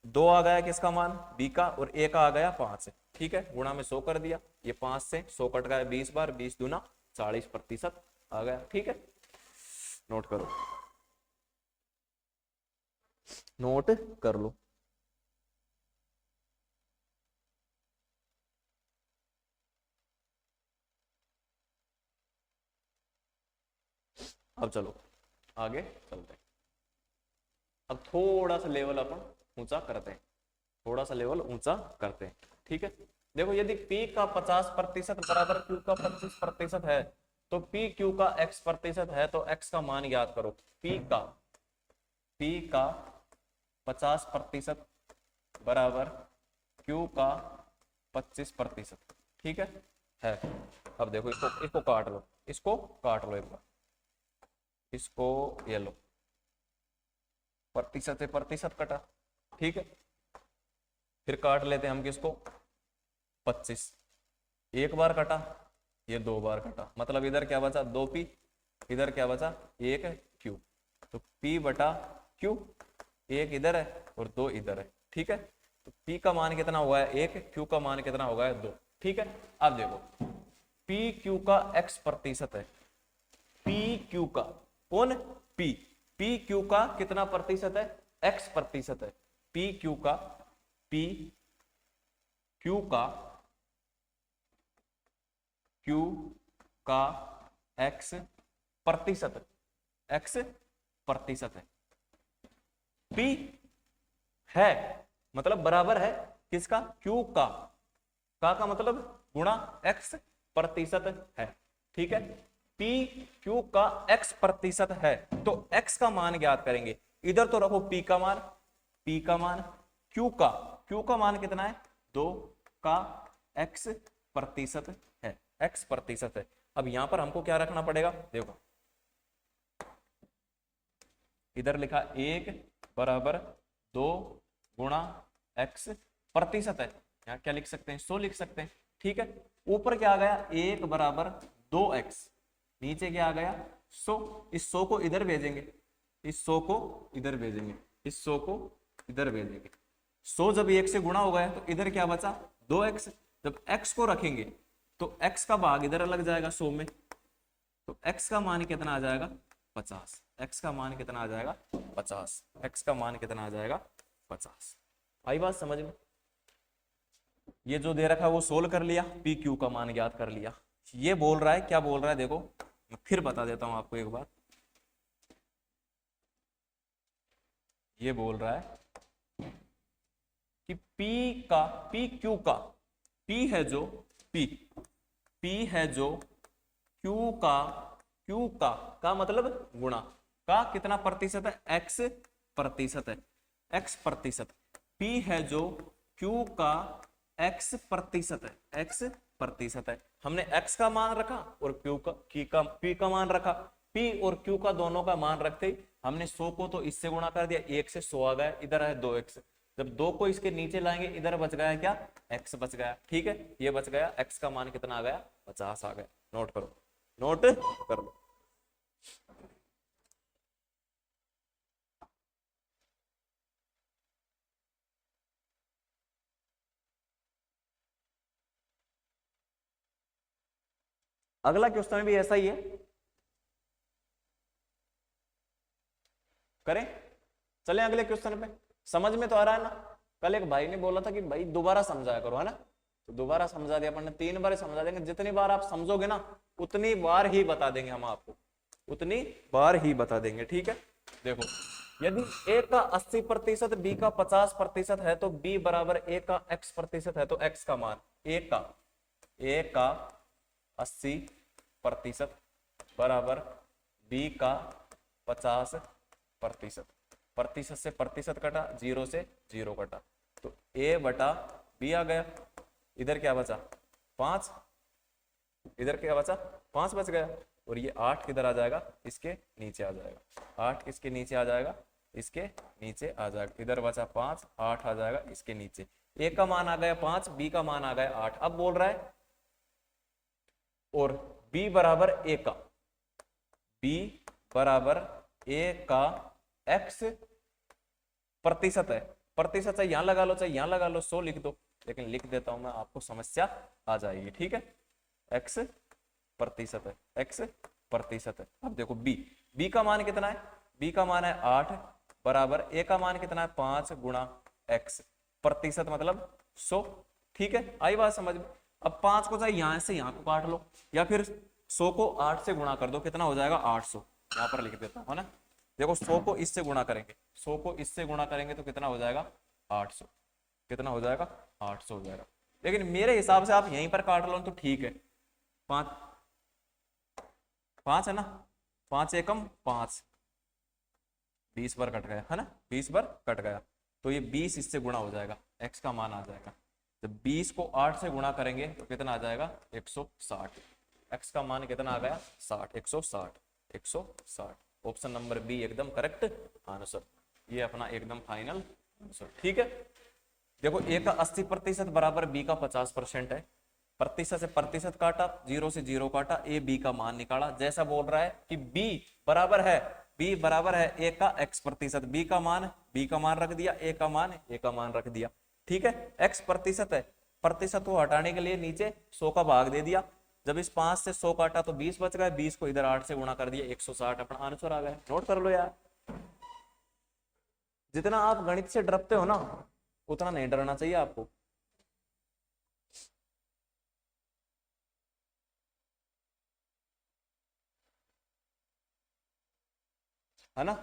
2 आ गया किसका मान, बी का, और ए का आ गया 5, ठीक है, गुणा में 100 कर दिया, ये 5 से 100 कट गया 20 बार, 20 दूना 40% आ गया, ठीक है, नोट करो, नोट कर लो। अब चलो आगे चलते हैं। अब थोड़ा सा लेवल अपन ऊंचा करते हैं, थोड़ा सा लेवल ऊंचा करते हैं, ठीक है। देखो यदि P का 50% बराबर Q का 25% है, तो P Q का X% है, तो X का मान याद करो। P का 50% बराबर Q का 25%, ठीक है। अब देखो इसको काट लो, इसको काट लो एक बार, इसको ये लो, प्रतिशत से प्रतिशत कटा, ठीक है। फिर काट लेते हैं हम किसको, 25, एक बार कटा, ये 2 बार कटा, मतलब इधर क्या बचा 2P, इधर क्या बचा 1Q, तो P बटा Q, 1 इधर है और 2 इधर है, ठीक है। तो P का मान कितना हुआ है 1, Q का मान कितना होगा 2, ठीक है। अब देखो PQ का X% है, PQ का, कौन PQ का कितना प्रतिशत है, X% है, PQ का Q का X% है, P है मतलब बराबर है किसका, Q का मतलब गुणा X% है, ठीक है। P Q का X% है, तो X का मान ज्ञात करेंगे, इधर तो रखो P का मान, Q का मान कितना है 2 का X% है, X% है। अब यहां पर हमको क्या रखना पड़ेगा, देखो इधर लिखा 1 बराबर 2 गुणा X% है, यहाँ क्या लिख सकते हैं 100 लिख सकते हैं, ठीक है। ऊपर क्या आ गया 1 बराबर 2X, नीचे क्या आ गया 100, इस 100 को इधर भेजेंगे, इस 100 को इधर भेजेंगे, इस 100 को इधर भेजेंगे, 100 जब 1 से गुणा हो गया तो इधर क्या बचा 2X, जब X को रखेंगे तो X का भाग इधर लग जाएगा 100 में, तो X का मान कितना आ जाएगा 50, X का मान कितना आ जाएगा 50, X का मान कितना आ जाएगा 50। आई बात समझ में, ये जो दे रखा है वो सोल्व कर लिया, पी क्यू का मान ज्ञात कर लिया। ये बोल रहा है, क्या बोल रहा है देखो, मैं फिर बता देता हूं आपको एक बार, ये बोल रहा है कि पी क्यू का, पी है जो क्यू का मतलब गुणा का कितना प्रतिशत है, X% है, X%, P है जो Q का X% है, X% है। हमने X का मान रखा और P का मान रखा, P और Q का दोनों का मान रखते ही हमने 100 को तो इससे गुणा कर दिया, 1 से 100 आ गया, इधर है 2X, जब 2 को इसके नीचे लाएंगे इधर बच गया क्या, X बच गया, ठीक है, ये बच गया, X का मान कितना आ गया 50 आ गया, नोट करो, नोट कर लो। अगला क्वेश्चन भी ऐसा ही है, करें, चलें अगले क्वेश्चन पे, समझ में तो आ रहा है ना। कल एक भाई ने बोला था कि भाई दोबारा समझाया करो, है ना, तो दोबारा समझा दिया अपन ने, 3 बार समझा देंगे, जितनी बार आप समझोगे ना उतनी बार ही बता देंगे हम आपको, उतनी बार ही बता देंगे, ठीक है। देखो यदि A का 80%, B का 50% है, तो B बराबर A का X% है, तो X का मान A का 80% बराबर B का 50%, प्रतिशत से प्रतिशत कटा, 0 से 0 कटा, तो A बटा B आ गया, इधर क्या बचा 5, इधर क्या बचा 5 बच गया, और ये 8 किधर आ जाएगा, इसके नीचे आ जाएगा, 8 किसके नीचे आ जाएगा, इसके नीचे आ जाएगा, इधर बचा 5, 8 आ जाएगा इसके नीचे, A का मान आ गया 5, B का मान आ गया 8। अब बोल रहा है और B बराबर A का एक्स प्रतिशत है, प्रतिशत चाहे यहां लगा लो चाहे यहां लगा लो, 100 लिख दो, लेकिन लिख देता हूं मैं, आपको समस्या आ जाएगी। ठीक है, एक्स प्रतिशत है, एक्स प्रतिशत है। अब देखो बी, बी का मान कितना है, बी का मान है 8 बराबर ए का मान कितना है 5 गुणा एक्स, प्रतिशत मतलब 100। ठीक है, आई बात समझ में। अब 5 को चाहे यहां से यहां को काट लो या फिर 100 को 8 से गुणा कर दो, कितना हो जाएगा 800, यहां पर लिख देता हूं, है ना। देखो 100 को इससे गुणा करेंगे, 100 को इससे गुणा करेंगे तो कितना हो जाएगा 800, कितना हो जाएगा 800 हो जाएगा। लेकिन मेरे हिसाब से आप यहीं पर काट लो तो ठीक है, 5 5 है ना, 5 एकम 5, 20 बार कट गया है ना, 20 बार कट गया, तो ये 20 इससे गुणा हो जाएगा, x का मान आ जाएगा। जब 20 को 8 से गुणा करेंगे तो कितना आ जाएगा 160, x का मान कितना आ गया 60, 160, 160। ऑप्शन नंबर बी एकदम करेक्ट आंसर, ये अपना एकदम फाइनल आंसर। ठीक है, देखो ए का 80% बराबर बी का 50% है, प्रतिशत से प्रतिशत काटा, 0 से 0 काटा, ए बी का मान निकाला। जैसा बोल रहा है कि बी बराबर है ए का x प्रतिशत, बी का मान रख दिया, ए का मान रख दिया। ठीक है, x प्रतिशत है, प्रतिशत को हटाने के लिए नीचे 100 का भाग दे दिया, जब इस 5 से 100 काटा तो 20 बच गए, 20 को इधर 8 से गुणा कर दिया, 160 अपना आंसर आ गया। नोट कर लो यार, जितना आप गणित से डरते हो ना उतना नहीं डरना चाहिए आपको। है ना,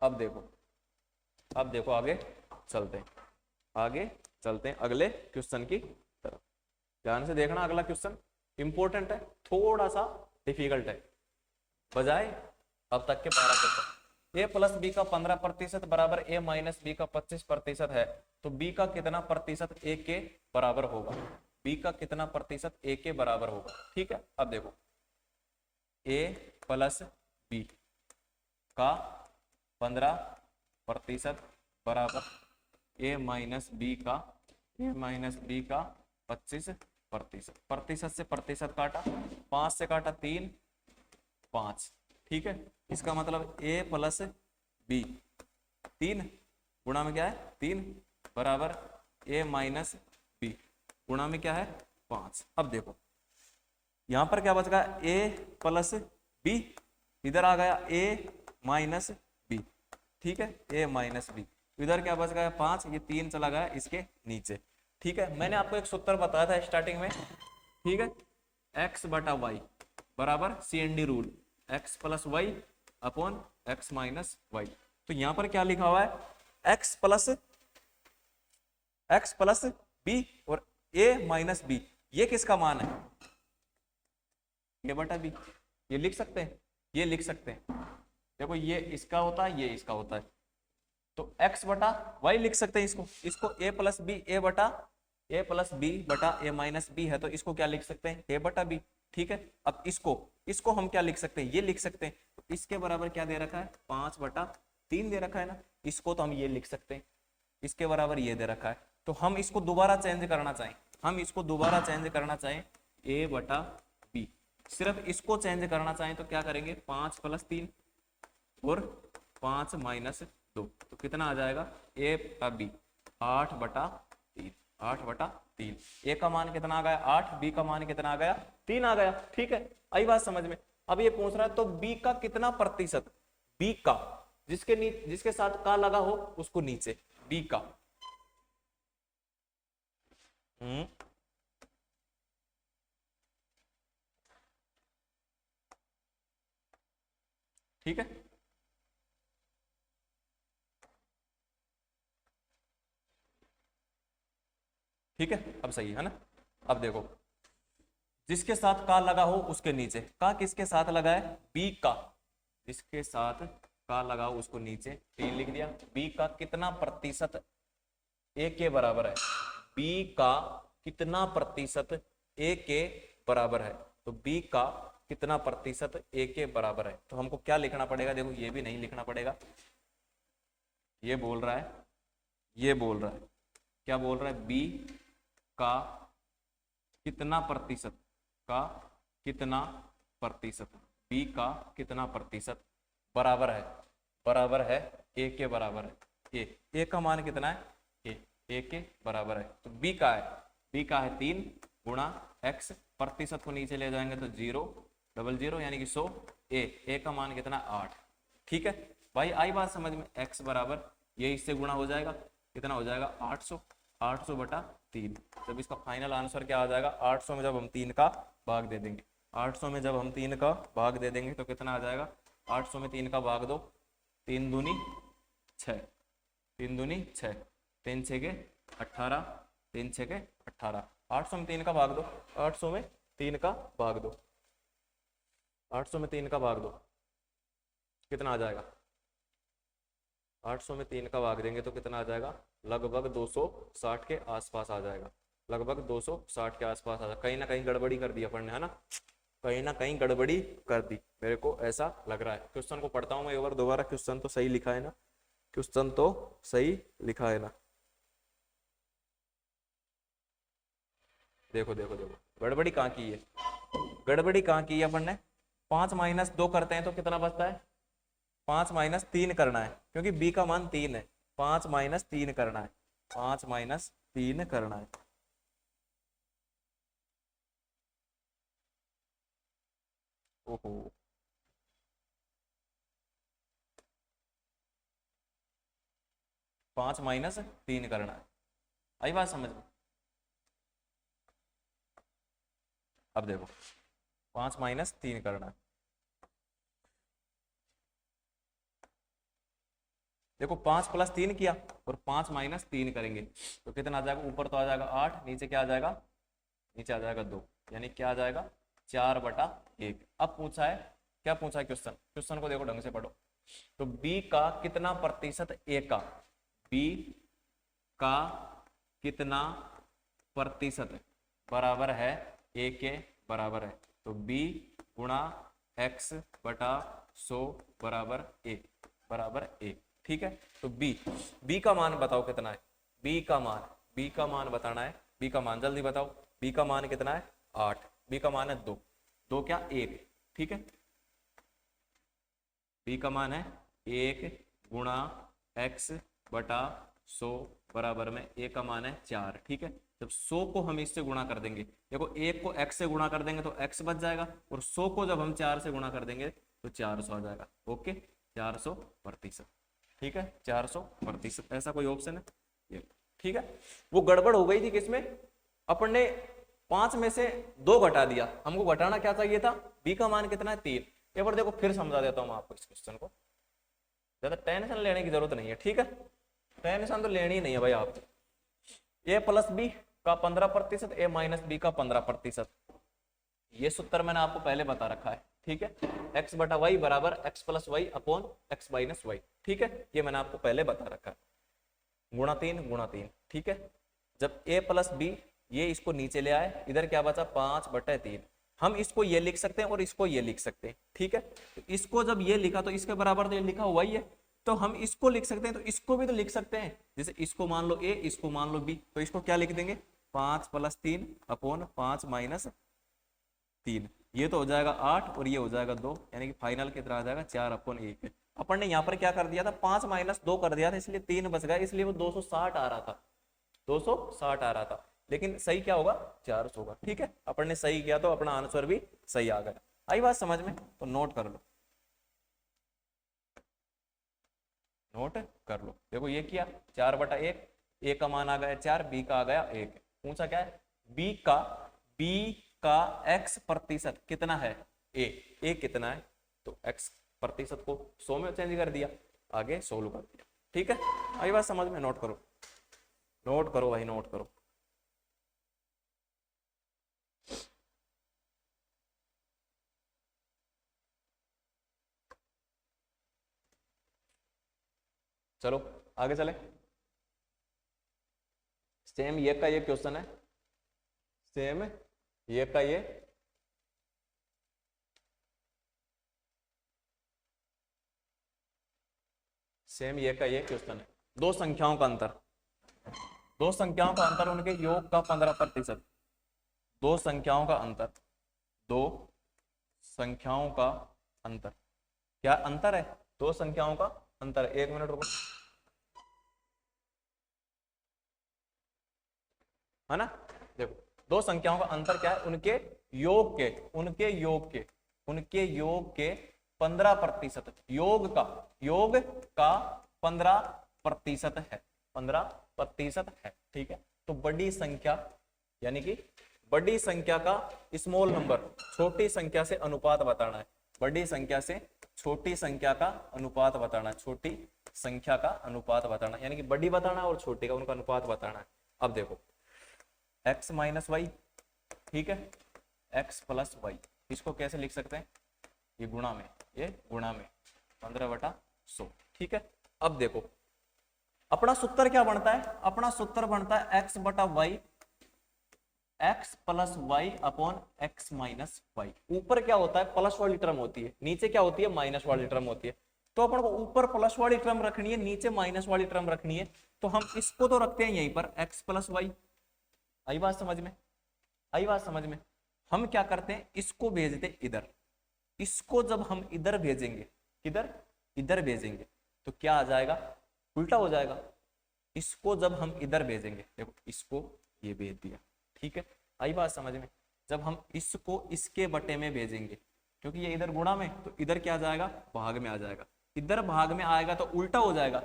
अब देखो, आगे चलते हैं, अगले क्वेश्चन की तरफ। ध्यान से देखना, अगला क्वेश्चन इंपॉर्टेंट है, थोड़ा सा डिफिकल्ट है बजाय अब तक के 12 क्वेश्चन। ए प्लस बी का 15% बराबर ए माइनस बी का 25% है, तो बी का कितना प्रतिशत ए के बराबर होगा, बी का कितना प्रतिशत ए के बराबर होगा। ठीक है, अब देखो ए प्लस बी का 15% बराबर ए माइनस बी का 25%, प्रतिशत से प्रतिशत काटा, 5 से काटा 3, 5। ठीक है, इसका मतलब ए प्लस बी 3 गुणा में क्या है 3 बराबर ए माइनस बी गुणा में क्या है 5। अब देखो यहां पर क्या बच गया, ए प्लस बी, इधर आ गया ए माइनस बी। ठीक है, ए माइनस बी, इधर क्या बच गया 5, ये 3 चला गया इसके नीचे। ठीक है, मैंने आपको एक सूत्र बताया था स्टार्टिंग में। ठीक है, एक्स बटा वाई बराबर CND rule, x plus y upon x minus y. तो यहां पर क्या लिखा हुआ है, एक्स प्लस बी और ए माइनस बी, ये किसका मान है, ये बटा बी, ये लिख सकते हैं, ये लिख सकते हैं। देखो ये इसका होता है, ये इसका होता है, तो x बटा y लिख सकते हैं इसको a plus b a plus b बटा ए माइनस बी है, तो इसको क्या लिख सकते हैं a बटा बी। ठीक है, अब इसको हम क्या लिख सकते हैं, ये लिख सकते हैं। तो इसके बराबर क्या दे रखा है 5/3 दे रखा है ना, इसको तो हम ये लिख सकते हैं, इसके बराबर ये दे रखा है। तो हम इसको दोबारा चेंज करना चाहें, a बटा बी, सिर्फ इसको चेंज करना चाहें तो क्या करेंगे 5 + 3 और 5 - 2, तो कितना आ जाएगा ए बटा बी 8/3, 8/3। ए का मान कितना आ गया 8, बी का मान कितना आ गया 3 आ गया। ठीक है, आई बात समझ में। अब ये पूछ रहा है तो बी का कितना प्रतिशत, बी का जिसके साथ का लगा हो उसको नीचे, बी का ठीक है, ठीक है, अब सही है ना। अब देखो जिसके साथ का लगा हो उसके नीचे, का किसके साथ लगा है बी का, जिसके साथ का लगा हो उसको नीचे 3 लिख दिया। बी का कितना प्रतिशत ए के बराबर है, बी का कितना प्रतिशत ए के बराबर है, तो बी का कितना प्रतिशत ए के बराबर है, तो हमको क्या लिखना पड़ेगा, देखो ये भी नहीं लिखना पड़ेगा, ये बोल रहा है, ये बोल रहा है, क्या बोल रहा है, बी का कितना प्रतिशत, का कितना प्रतिशत, बी का कितना प्रतिशत बराबर है, बराबर है ए के बराबर है, ए का मान कितना है, ए के बराबर है। तो बी का है, बी का है 3 गुणा एक्स, प्रतिशत को नीचे ले जाएंगे तो 000 यानी कि 100, ए का मान कितना 8। ठीक है भाई, आई बात समझ में, x बराबर ये इससे गुणा हो जाएगा, कितना हो जाएगा 800, 800 बटा 3। जब इसका फाइनल आंसर क्या आ जाएगा, 800 में जब हम 3 का भाग दे देंगे, 800 में जब हम 3 का भाग दे देंगे तो कितना आ जाएगा, 800 में 3 का भाग दो, 3 दूनी 6, 3 दूनी 6, 3 6 के 18, 3 6 के 18, 800 में 3 का भाग दो, 800 में 3 का भाग दो, 800 में 3 का भाग दो, कितना आ जाएगा, 800 में 3 का भाग देंगे तो कितना आ जाएगा, लगभग 260 के आसपास आ जाएगा, लगभग 260 के आसपास आ जाएगा। कहीं ना कहीं गड़बड़ी कर दी अपन ने, है ना, कहीं ना कहीं गड़बड़ी कर दी, मेरे को ऐसा लग रहा है। क्वेश्चन को पढ़ता हूँ मैं एक बार दोबारा, क्वेश्चन तो सही लिखा है ना, क्वेश्चन तो सही लिखा है ना, देखो देखो देखो गड़बड़ी कहाँ की है, गड़बड़ी कहाँ की है अपन ने, 5 माइनस 2 करते हैं तो कितना बचता है, 5 माइनस 3 करना है, क्योंकि b का मान 3 है, 5 माइनस 3 करना है, 5 माइनस 3 करना है। ओहो, 5 माइनस 3 करना है, आई बात समझ में। अब देखो 5 माइनस 3 करना है, देखो 5 प्लस 3 किया और 5 माइनस 3 करेंगे तो कितना आ जाएगा, ऊपर तो आ जाएगा 8, नीचे क्या आ जाएगा, नीचे आ जाएगा 2, यानी क्या आ जाएगा 4 बटा 1। अब पूछा है, क्या पूछा है क्वेश्चन, क्वेश्चन को देखो ढंग से पढ़ो। तो b का कितना प्रतिशत a का, b का कितना प्रतिशत बराबर है a के बराबर है, तो b गुणा x बटा 100 बराबर a, बराबर a। ठीक है, तो b का मान बताओ कितना है, b का मान बताना है, b का मान जल्दी बताओ, b का मान कितना है 8, b का मान है 2, 2 क्या 1, ठीक है, b का मान है 1 गुणा x बटा 100 बराबर में a का मान है 4। ठीक है, जब 100 को हम इससे गुणा कर देंगे, देखो 1 को x से गुणा कर देंगे तो x बच जाएगा, और 100 को जब हम 4 से गुणा कर देंगे तो 400 आ जाएगा। ओके, 400%। ठीक है, 400%, ऐसा कोई ऑप्शन है ये। ठीक है, वो गड़बड़ हो गई थी किसमें, अपन ने 5 में से 2 घटा दिया, हमको घटाना क्या चाहिए था, b का मान कितना है 3। एक बार देखो फिर समझा देता हूं आपको इस क्वेश्चन को, ज्यादा टेंशन लेने की जरूरत नहीं है। ठीक है, टेंशन तो लेनी ही नहीं है भाई आप। a प्लस बी का 15%, a माइनस बी का 15%, ये सूत्र मैंने आपको पहले बता रखा है। ठीक है, x बटा वाई बराबर x plus y upon x minus y. ठीक है, ये मैंने आपको पहले बता रखा है, गुणा 3 गुणा 3। ठीक है, जब a प्लस बी, ये इसको नीचे ले आए, इधर क्या बचा 5/3, हम इसको ये लिख सकते हैं और इसको ये लिख सकते हैं। ठीक है, तो इसको जब ये लिखा तो इसके बराबर तो ये लिखा हुआ ही है, तो हम इसको लिख सकते हैं, तो इसको भी तो लिख सकते हैं, जैसे इसको मान लो a, इसको मान लो b, तो इसको क्या लिख देंगे 5 + 3 अपॉन 5 - 3, ये तो हो जाएगा 8 और ये हो जाएगा 2, यानी कि फाइनल कितना आ जाएगा 4/1। अपन ने यहाँ पर क्या कर दिया था, 5 - 2 कर दिया था, इसलिए 3 बच गया, इसलिए वो 260 आ रहा था, 260 आ रहा था, लेकिन सही क्या होगा 400 होगा। ठीक है, अपन ने सही किया तो अपना आंसर भी सही आ गया। आई बात समझ में, तो नोट कर लो, नोट कर लो। देखो ये किया 4/1, ए का मान आ गया 4, बी का आ गया 1। पूछा क्या है, बी का x प्रतिशत कितना है, ए कितना है, तो x प्रतिशत को 100 में चेंज कर दिया, आगे 100 कर दिया। ठीक है, आई बात समझ में, नोट करो, नोट करो भाई, नोट करो। चलो आगे चले, सेम ये का ये क्वेश्चन है, सेम ये का ये सेम ये का ये क्वेश्चन है, दो संख्याओं का अंतर, दो संख्याओं का अंतर उनके योग का 15%, दो संख्याओं का अंतर, दो संख्याओं का अंतर, क्या अंतर है? दो संख्याओं का अंतर। एक मिनट रुको, है ना। देखो दो संख्याओं का अंतर क्या है? उनके योग के, उनके योग के, उनके योग के 15%, योग का 15% है, 15% है। ठीक है, तो बड़ी संख्या यानी कि बड़ी संख्या का स्मॉल नंबर, छोटी संख्या से अनुपात बताना है, बड़ी संख्या से छोटी संख्या का अनुपात बताना है, छोटी संख्या का अनुपात बताना यानी कि बड़ी बताना और छोटी का उनका अनुपात बताना है। अब देखो x माइनस वाई, ठीक है, x प्लस वाई, इसको कैसे लिख सकते हैं? ये गुणा में, ये गुणा में 15/100। ठीक है, अब देखो अपना सूत्र क्या बनता है? अपना सूत्र बनता है x बटा y, x plus y upon x minus y. ऊपर क्या होता है? प्लस वाली टर्म होती है, नीचे क्या होती है? माइनस वाली टर्म होती है। तो अपन को ऊपर प्लस वाली टर्म रखनी है, नीचे माइनस वाली टर्म रखनी है, तो हम इसको तो रखते हैं यहीं पर x प्लस वाई। आई बात समझ में? आई बात समझ में? हम क्या करते हैं? इसको भेजते इधर, इसको जब हम इधर भेजेंगे, किधर? इधर भेजेंगे, तो क्या आ जाएगा? उल्टा हो जाएगा। इसको जब हम इधर भेजेंगे, देखो इसको ये भेज दिया, ठीक है, आई बात समझ में? जब हम इसको इसके बटे में भेजेंगे, क्योंकि ये इधर गुणा में, तो इधर क्या आ जाएगा? भाग में आ जाएगा। इधर भाग में आएगा तो उल्टा हो जाएगा,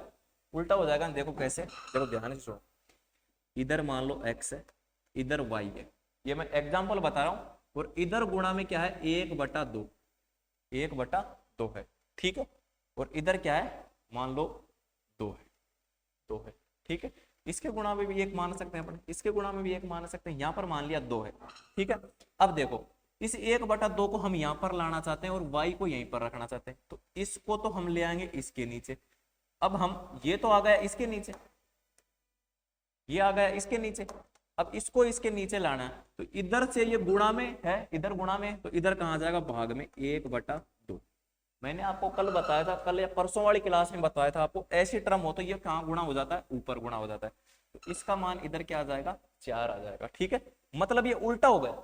उल्टा हो जाएगा। देखो कैसे? देखो ध्यान से सुनो, इधर मान लो x है, इधर y है, ये मैं एग्जाम्पल बता रहा हूं, और इधर गुणा में क्या है? 1/2, 1/2 है, ठीक है, और इधर क्या है? मान लो 2 है, 2 है, ठीक है। इसके गुणा में भी 1 मान सकते हैं अपन, इसके गुणा में भी 1 मान सकते हैं, यहां पर मान लिया 2 है, ठीक है। अब देखो इस 1/2 को हम यहां पर लाना चाहते हैं और y को यहीं पर रखना चाहते हैं, तो इसको तो हम ले आएंगे इसके नीचे। अब हम, ये तो आ गया इसके नीचे, ये आ गया इसके नीचे, अब इसको इसके नीचे लाना है, तो इधर से ये गुणा में है, इधर गुणा में, तो इधर कहां जाएगा? भाग में, 1/2। मैंने आपको कल बताया था, कल या परसों वाली क्लास में बताया था आपको, ऐसी टर्म हो तो ये कहां गुणा हो जाता है? ऊपर गुणा हो जाता है, तो इसका मान इधर क्या आ जाएगा? 4 आ जाएगा, ठीक है। मतलब ये उल्टा हो गया,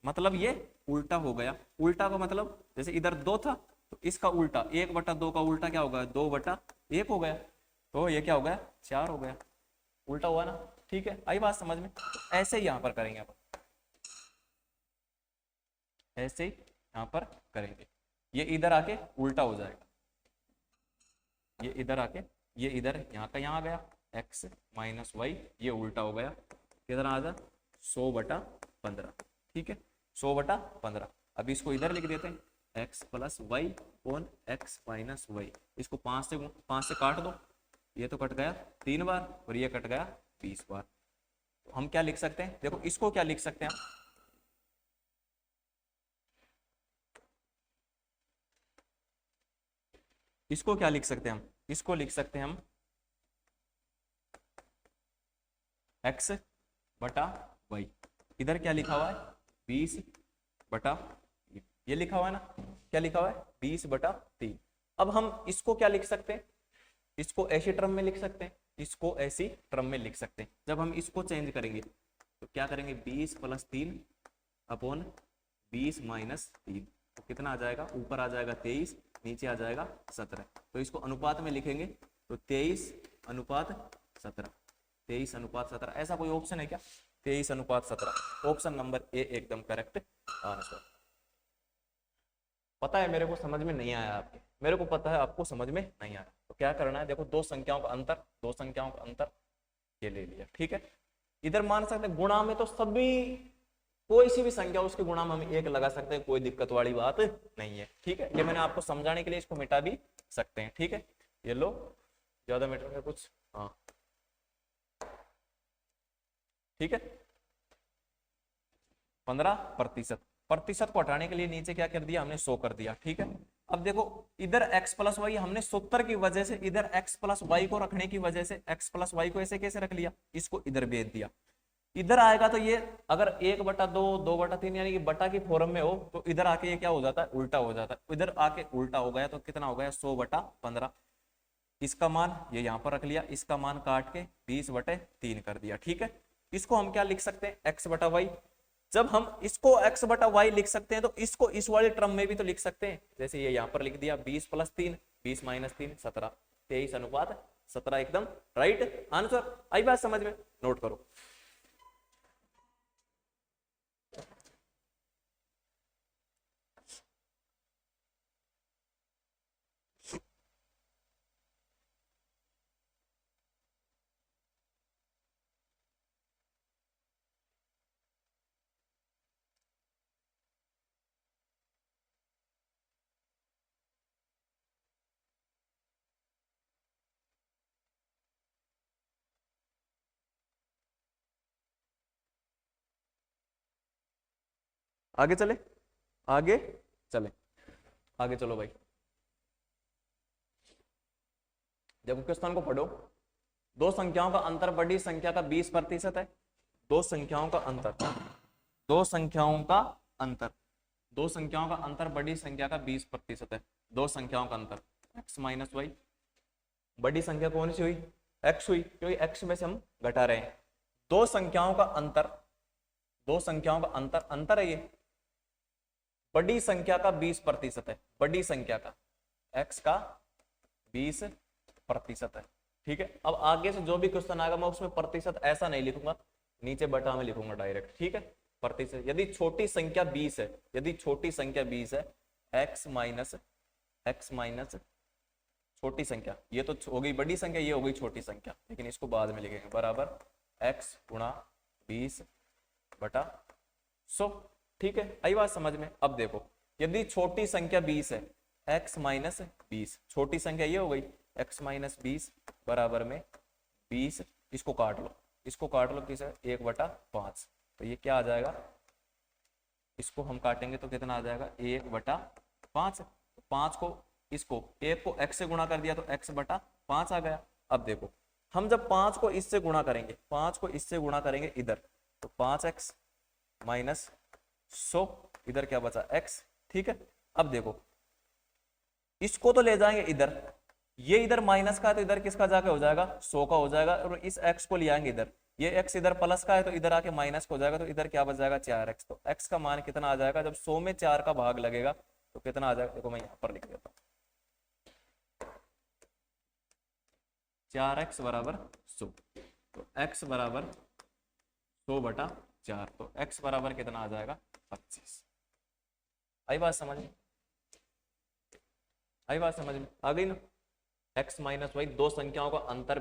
मतलब ये उल्टा हो गया। उल्टा का मतलब जैसे इधर 2 था, तो इसका उल्टा 1/2 का उल्टा क्या होगा? 2/1 हो गया, तो ये क्या हो गया? 4 हो गया, उल्टा हुआ ना, ठीक है। आई बात समझ में? तो ऐसे ही यहां पर करेंगे अपन, ऐसे ही यहां पर करेंगे, ये इधर आके उल्टा हो जाएगा, ये इधर आके, ये इधर यहाँ का यहाँ आ गया, x माइनस वाई, ये उल्टा हो गया, किधर आ जा? 100/15, ठीक है, 100/15। अभी इसको इधर लिख देते हैं, x plus y on x minus y. इसको 5 से काट दो, ये तो कट गया 3 बार और ये कट गया 20 बार। तो हम क्या लिख सकते हैं? देखो इसको क्या लिख सकते हैं हम? इसको क्या लिख सकते हैं हम? इसको लिख सकते हैं हम x/y। इधर क्या लिखा हुआ है? 20/, ये लिखा हुआ है ना, क्या लिखा हुआ है? 20/3। अब हम इसको क्या लिख सकते हैं? इसको ऐसी टर्म में लिख सकते हैं, इसको ऐसी टर्म में लिख सकते हैं। जब हम इसको चेंज करेंगे तो क्या करेंगे? 20 + 3 अपॉन 20 - 3, तो कितना आ जाएगा? ऊपर आ जाएगा 23, नीचे आ जाएगा 17। तो इसको अनुपात में लिखेंगे तो 23:17, 23:17। ऐसा कोई ऑप्शन है क्या? 23:17, ऑप्शन नंबर ए एकदम करेक्ट आंसर। पता है मेरे को समझ में नहीं आया आपके, मेरे को पता है आपको समझ में नहीं आया, तो क्या करना है? देखो दो संख्याओं का अंतर, दो संख्याओं का अंतर ये ले लिया, ठीक है। इधर मान सकते हैं गुणा में, तो सभी कोई सी भी संख्या उसके गुणा में हम 1 लगा सकते हैं, कोई दिक्कत वाली बात नहीं है, ठीक है। ये मैंने आपको समझाने के लिए इसको मिटा भी सकते हैं, ठीक है। ये लो, ज्यादा मीटर में कुछ, हाँ ठीक है। 15%, प्रतिशत को हटाने के लिए नीचे क्या कर दिया हमने? 100 कर दिया, ठीक है। अब देखो इधर x + y हमने सूत्र की वजह से, इधर x + y को रखने की वजह से x + y को ऐसे कैसे रख लिया? इसको इधर भेज दिया। इधर आएगा तो ये अगर 1/2, 2/3 यानी कि बटा की फॉर्म में हो, तो इधर आके ये क्या हो जाता है? उल्टा हो जाता है। इधर आके उल्टा हो गया तो कितना हो गया? 100/15। इसका मान ये यहां पर रख लिया, इसका मान काट के 20/3 कर दिया। ठीक है, इसको हम क्या लिख सकते हैं, x/y। जब हम इसको x/y लिख सकते हैं तो इसको इस वाले टर्म में भी तो लिख सकते हैं। जैसे ये यहां पर लिख दिया 20 + 3, 20 - 3 17, 23/17 एकदम राइट आंसर। आई बात समझ में, नोट करो। आगे चले, आगे चले, आगे चलो भाई। जब क्वेश्चन को पढ़ो, दो संख्याओं का अंतर बड़ी संख्या का 20% है। दो संख्याओं का अंतर, दो संख्याओं का अंतर, दो संख्याओं का अंतर बड़ी संख्या का 20% है। दो संख्याओं का अंतर x - y, बड़ी संख्या कौन सी हुई, x हुई, क्योंकि x में से हम घटा रहे हैं। दो संख्याओं का अंतर, दो संख्याओं का अंतर, अंतर है ये, बड़ी संख्या का 20% है। बड़ी संख्या का x का 20% है। ठीक है, अब आगे से जो भी क्वेश्चन आएगा मैं उसमें प्रतिशत ऐसा नहीं लिखूंगा, नीचे बटा में लिखूंगा डायरेक्ट। ठीक है, प्रतिशत। यदि छोटी संख्या 20 है, यदि छोटी संख्या 20 है, x माइनस छोटी संख्या, ये तो हो गई बड़ी संख्या, ये हो गई छोटी संख्या, लेकिन इसको बाद में लिखेंगे, बराबर x × 20/100। ठीक है, आई बात समझ में। अब देखो, यदि छोटी संख्या 20 है, x - 20, छोटी संख्या ये हो गई x - 20 बराबर में 20, इसको काट लो, इसको काट लो किसे, 1/5, तो ये क्या आ जाएगा, इसको हम काटेंगे तो कितना आ जाएगा, 1/5। 5 को, इसको 1 को x से गुणा कर दिया तो x/5 आ गया। अब देखो, हम जब 5 को इससे गुणा करेंगे, 5 को इससे गुणा करेंगे इधर, तो 5x - 100, इधर क्या बचा x। ठीक है, अब देखो, इसको तो ले जाएंगे इधर, ये इधर माइनस का है तो इधर किसका जाके हो जाएगा, 100 का हो जाएगा, और इस x को ले आएंगे इधर, ये x इधर प्लस का है तो इधर आके माइनस का हो जाएगा, तो इधर क्या बच जाएगा, 4x। तो x का मान कितना आ जाएगा, जब 100 में 4 का भाग लगेगा तो कितना आ जाएगा, देखो मैं यहाँ पर लिख देता हूँ, 4x बराबर 100, तो x बराबर 100/4, तो x बराबर कितना आ जाएगा, 25। आई बात समझ में, आई बात समझ में आ गई ना। x - y, दो संख्याओं का अंतर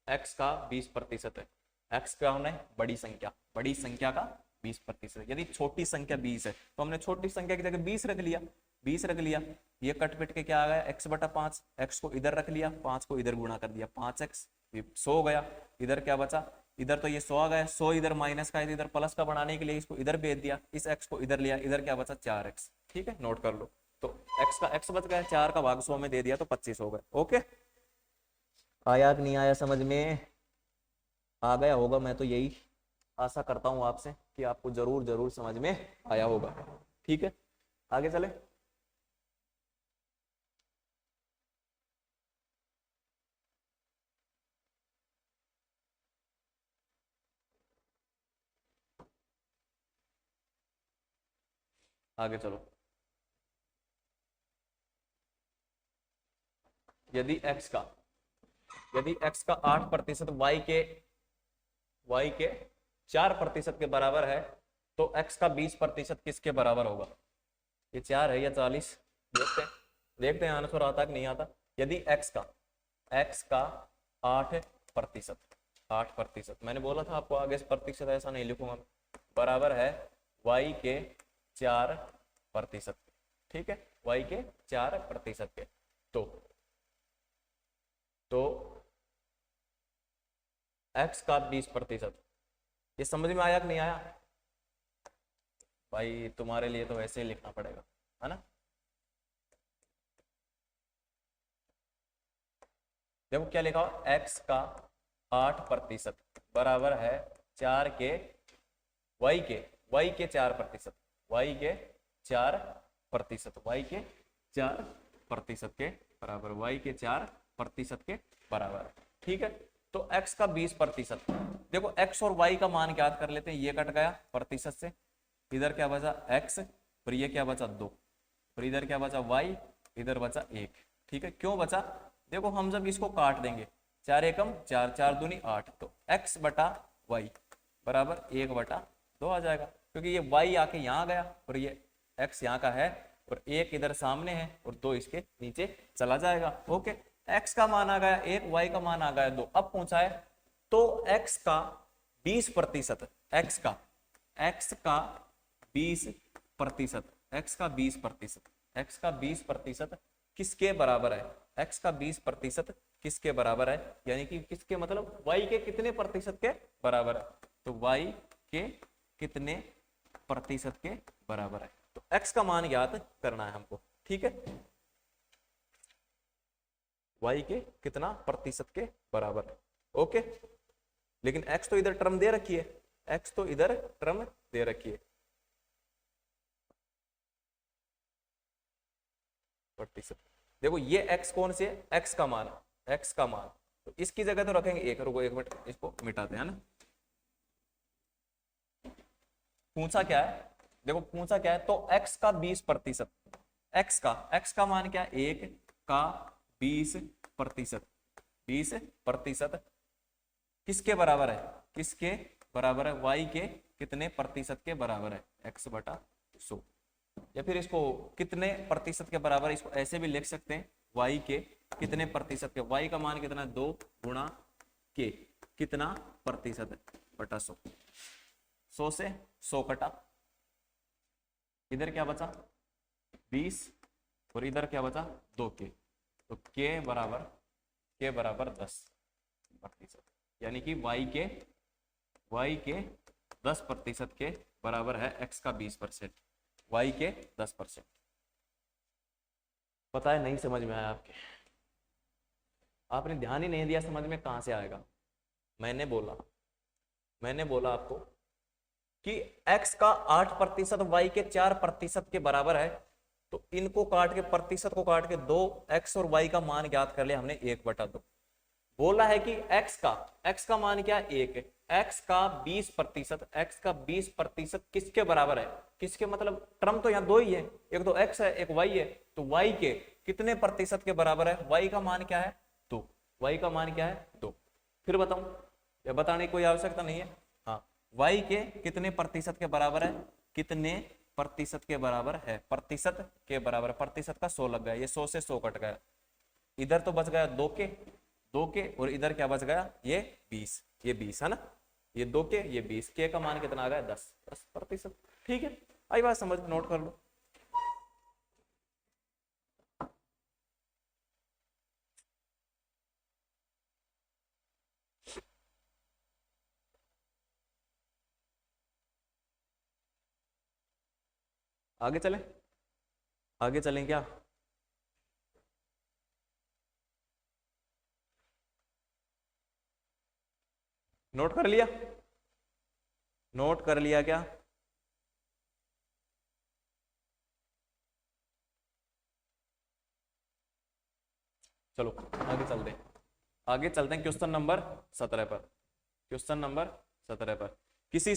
x का 20% है। x क्या होना है, बड़ी संख्या, बड़ी संख्या का 20%। यदि छोटी संख्या 20 है तो हमने छोटी संख्या की जगह 20 रख लिया, 20 रख लिया, ये कट पिट के क्या आ गया, x/5, x को इधर रख लिया, 5 को इधर गुणा कर दिया, 5x, 100 हो गया, इधर क्या बचा, इधर तो ये 100 आ गया, 100 इधर माइनस का है तो इधर प्लस का बनाने के लिए इसको इधर भेज दिया, इस x को इधर लिया, इधर क्या बचा, 4x। ठीक है, नोट कर लो, तो x का x बच गया, 4 का भाग 100 में दे दिया तो 25 हो गए। ओके, आया कि नहीं आया समझ में, आ गया होगा, मैं तो यही आशा करता हूं आपसे कि आपको जरूर जरूर समझ में आया होगा। ठीक है, आगे चले। आगे चलो, यदि x का 8% y के 4% के बराबर है तो x का 20% किसके बराबर होगा, ये 4 है या 40, देखते हैं आंसर आता कि नहीं आता। यदि x का 8%, मैंने बोला था आपको आगे से प्रतिशत ऐसा नहीं लिखूंगा, बराबर है y के 4%, ठीक है, y के 4% के, तो x का 20%, ये समझ में आया कि नहीं आया भाई, तुम्हारे लिए तो वैसे ही लिखना पड़ेगा, है ना। देखो क्या लिखा हो, x का 8% बराबर है 4 के y के 4%, y के 4% के बराबर, y के 4% प्रतिशत के बराबर है। ठीक है, तो x का 20%, देखो x और y का मान ज्ञात कर लेते हैं। ये कट गया प्रतिशत से, इधर क्या बचा x, और ये क्या बचा 2, और इधर क्या बचा y, इधर बचा 1। ठीक है, क्यों बचा, देखो हम जब इसको काट देंगे 4 एकम 4, 4 दूनी 8, तो x बटा y बराबर 1/2 आ जाएगा, क्योंकि ये y आके यहाँ गया और ये x यहाँ का है, और 1 इधर सामने है और 2 इसके नीचे चला जाएगा। ओके, x का मान आ गया 1, y का मान आ गया 2। अब पूछा है तो x का 20%, x का 20%, x का 20%, x का 20% किसके बराबर है, x का 20% किसके बराबर है, यानी कि किसके मतलब y के कितने प्रतिशत के बराबर है, तो y के कितने प्रतिशत के बराबर है, तो x का मान ज्ञात करना है हमको। ठीक है, y के कितना प्रतिशत के बराबर है। ओके, लेकिन x तो इधर टर्म दे रखी है, x तो इधर टर्म दे रखी है प्रतिशत। देखो ये x कौन से है, x का मान, x का मान, तो इसकी जगह तो रखेंगे 1। रुको 1 मिनट, इसको मिटाते हैं ना। पूछा क्या है, देखो पूछा क्या है, तो x का 20%, x का मान क्या है, 1 का 20%, 20% किसके बराबर है, किसके बराबर है, y के कितने प्रतिशत के बराबर है, x बटा 100, या फिर इसको कितने प्रतिशत के बराबर, इसको ऐसे भी लिख सकते हैं, y के कितने प्रतिशत के, y का मान कितना, 2 गुणा के कितना प्रतिशत बटा 100, 100 से 100 कटा, इधर क्या बचा 20 और इधर क्या बचा 2 के, तो के बराबर 10%, यानी कि y के 10% के बराबर है x का 20%, y के 10%। पता है नहीं समझ में आया आपके, आपने ध्यान ही नहीं दिया, समझ में कहां से आएगा। मैंने बोला आपको कि x का 8%, y के 4% के बराबर है, तो इनको काट के, प्रतिशत को काट के 2, x और y का मान ज्ञात कर लिया हमने 1/2। बोला है कि x का मान क्या है, 1 है, x का 20%, x का 20% किसके बराबर है, किसके मतलब टर्म तो यहाँ 2 ही है, एक तो x है एक y है, तो y के कितने प्रतिशत के बराबर है, y का मान क्या है 2, y का मान क्या है 2। फिर बताऊं, या बताने की कोई आवश्यकता नहीं है, हाँ y के कितने प्रतिशत के बराबर है, कितने प्रतिशत के बराबर है, प्रतिशत के बराबर, प्रतिशत का 100 लग गया, ये 100 से 100 कट गया, इधर तो बच गया 2 के, और इधर क्या बच गया, ये 20, ये 20 है ना, ये 2 के, ये 20 के का मान कितना आ गया 10%। ठीक है, आई बात समझ, नोट कर लो। आगे चलें क्या, नोट कर लिया, नोट कर लिया क्या, चलो आगे चलते हैं क्वेश्चन नंबर 17 पर। क्वेश्चन नंबर 17 पर किसी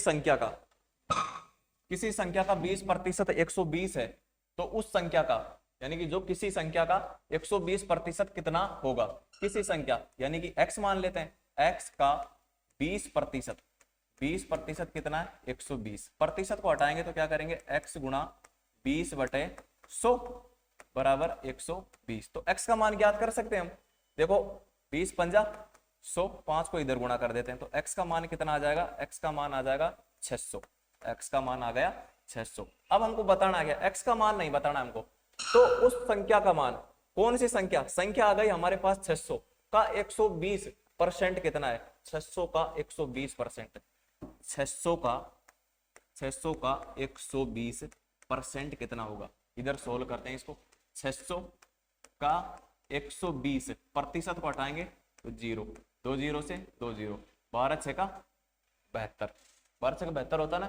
संख्या का 20% 120 है, तो उस संख्या का, यानी कि जो किसी संख्या का 120% कितना होगा, किसी संख्या यानी कि x मान लेते हैं, x का 20% कितना है 120, प्रतिशत को हटाएंगे तो क्या करेंगे, x गुणा 20/100 बराबर 120, तो x का मान ज्ञात कर सकते हैं हम। देखो 20 पंजा 100, 5 को इधर गुणा कर देते हैं, तो x का मान कितना आ जाएगा, x का मान आ जाएगा 600, x का मान आ गया 600। अब हमको बताना है, x का मान नहीं बताना हमको, तो उस संख्या का मान, कौन सी संख्या आ गई हमारे पास 600 का 120% कितना है, 600 का 120%, 600 का 120% कितना होगा, इधर सोल्व करते हैं इसको, 600 का 120 प्रतिशत को हटाएंगे तो 0, 2 0 से 2 0, 12 6 का 72, 12 6 का 72 होता ना,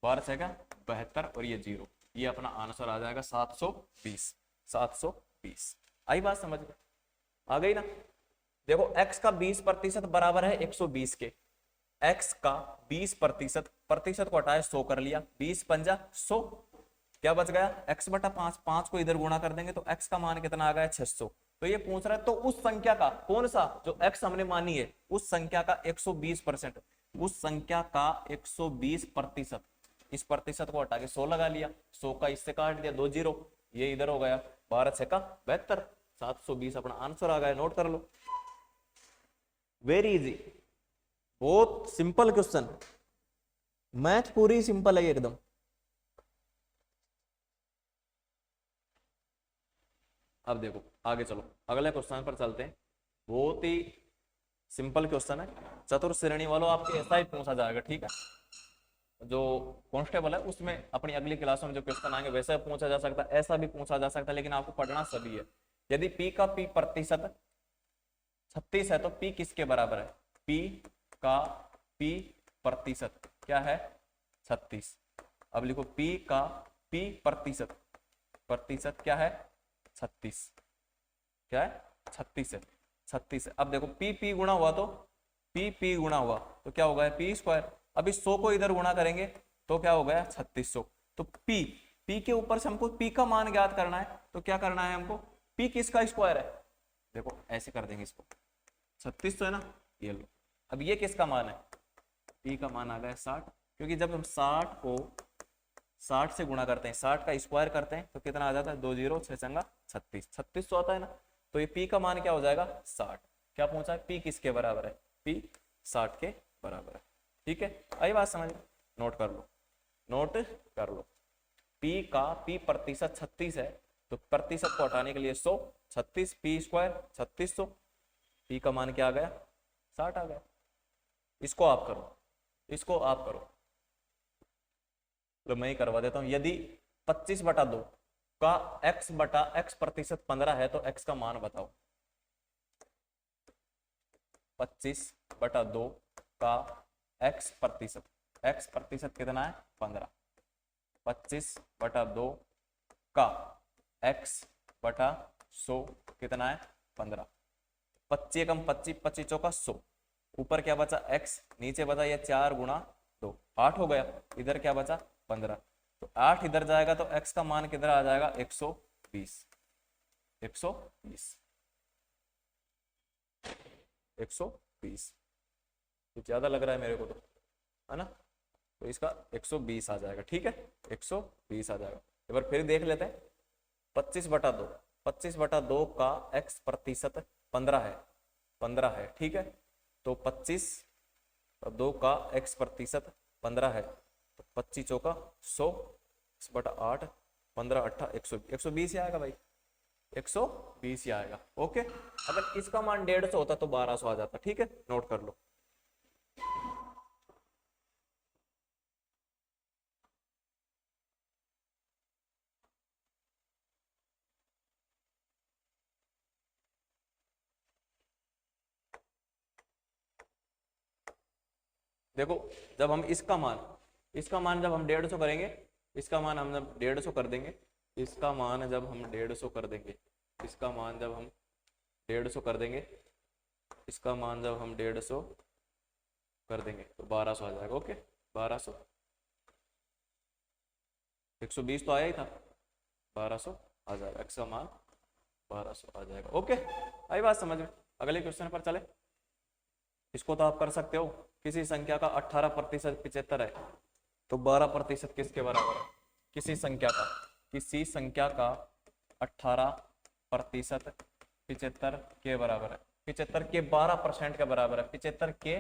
12 6 का 72 और ये 0, ये अपना आंसर आ जाएगा 720। आई बात समझ में, आ गई ना। देखो x का 20% बराबर है 120 के। x का 20%, प्रतिशत को हटाए 100 कर लिया, 20 पंजा 100, क्या बच गया x बटा 5, 5 को इधर गुणा कर देंगे तो x का मान कितना आ गया 600। तो ये पूछ रहा है तो उस संख्या का कौन सा, जो x हमने मानी है उस संख्या का 120%, उस संख्या का 120%, इस प्रतिशत को हटा के 100 लगा लिया, 100 का इससे काट दिया, 2 जीरो, ये इधर हो गया 12 6 का 72, 720 अपना आंसर आ गया, नोट कर लो। वेरी इजी, बहुत सिंपल क्वेश्चन, मैथ पूरी सिंपल है एकदम। अब देखो आगे चलो, अगले क्वेश्चन पर चलते हैं। बहुत ही सिंपल क्वेश्चन है, चतुर्थ श्रेणी वालों आपके ऐसा ही पूछा जाएगा, ठीक है। जो कांस्टेबल है उसमें अपनी अगली क्लासों में जो क्वेश्चन आएंगे वैसे पूछा जा सकता है, ऐसा भी पूछा जा सकता है, लेकिन आपको पढ़ना सभी है। यदि p का p प्रतिशत 36 है तो p किसके बराबर है, p का p प्रतिशत क्या है 36। अब लिखो p का p प्रतिशत, प्रतिशत क्या है 36, क्या है 36 है, 36 है। अब देखो p p गुणा हुआ तो p p गुणा हुआ तो क्या हो गया p स्क्वायर। अब इस 100 को इधर गुणा करेंगे तो क्या हो गया 3600। तो p p के ऊपर से हमको p का मान ज्ञात करना है, तो क्या करना है हमको, p किसका स्क्वायर है, देखो ऐसे कर देंगे इसको, 3600 है ना, ये लो। अब ये किसका मान है, p का मान आ गया 60, क्योंकि जब हम 60 को 60 से गुणा करते हैं, 60 का स्क्वायर करते हैं तो कितना आ जाता है, 2 जीरो 6 चंगा 36, 3600 आता है ना। तो ये p का मान क्या हो जाएगा 60। क्या पूछा है, p किसके बराबर है, p 60 के बराबर है, ठीक है। आई बात समझ, नोट कर लो, नोट कर लो। p का p प्रतिशत 36 है तो प्रतिशत को हटाने के लिए 100, 36 p स्क्वायर 3600, p का मान क्या आ गया 60 आ गया। इसको आप करो, इसको आप करो, तो मैं ही करवा देता हूं। यदि 25 बटा 2 का x बटा x प्रतिशत 15 है तो x का मान बताओ। 25 बटा 2 का x प्रतिशत, x प्रतिशत कितना है 15, 25 बटा 2 का x बटा 100 कितना है 15, 25 कम 25, 25 चौका 100, ऊपर क्या बचा x, नीचे बचा ये 4 गुणा 2, 8 हो गया, इधर क्या बचा 15, तो 8 इधर जाएगा तो x का मान किधर आ जाएगा 120, 120, 120, कुछ ज्यादा लग रहा है मेरे को तो, है ना, तो इसका 120 आ जाएगा, ठीक है 120 आ जाएगा। एक बार फिर देख लेते हैं, 25 बटा 2, 25 बटा 2 का x प्रतिशत 15 है, 15 है, ठीक है। तो 25 2 का x प्रतिशत 15 है तो 25 चौका 100 बटा 8, 15 8 120 ही आएगा भाई, 120 ही आएगा। ओके, अगर इसका मान 150 होता तो 1200 आ जाता, ठीक है, नोट कर लो। देखो जब हम इसका मान जब हम 150 करेंगे, इसका मान हम जब 150 कर देंगे, इसका मान जब हम 150 कर देंगे, इसका मान जब हम 150 कर देंगे, इसका मान जब हम 150 कर देंगे तो 1200 आ जाएगा। ओके 1200, 120 तो आया ही था, 1200 आ जाएगा, x का मान 1200 आ जाएगा। ओके आई बात समझ में। अगले क्वेश्चन पर चले, इसको तो आप कर सकते हो, किसी संख्या का 18% 75 है तो 12% किसके बराबर है, किसी संख्या का 18% 75 के बराबर है, 75 के 12% के बराबर है, 75 के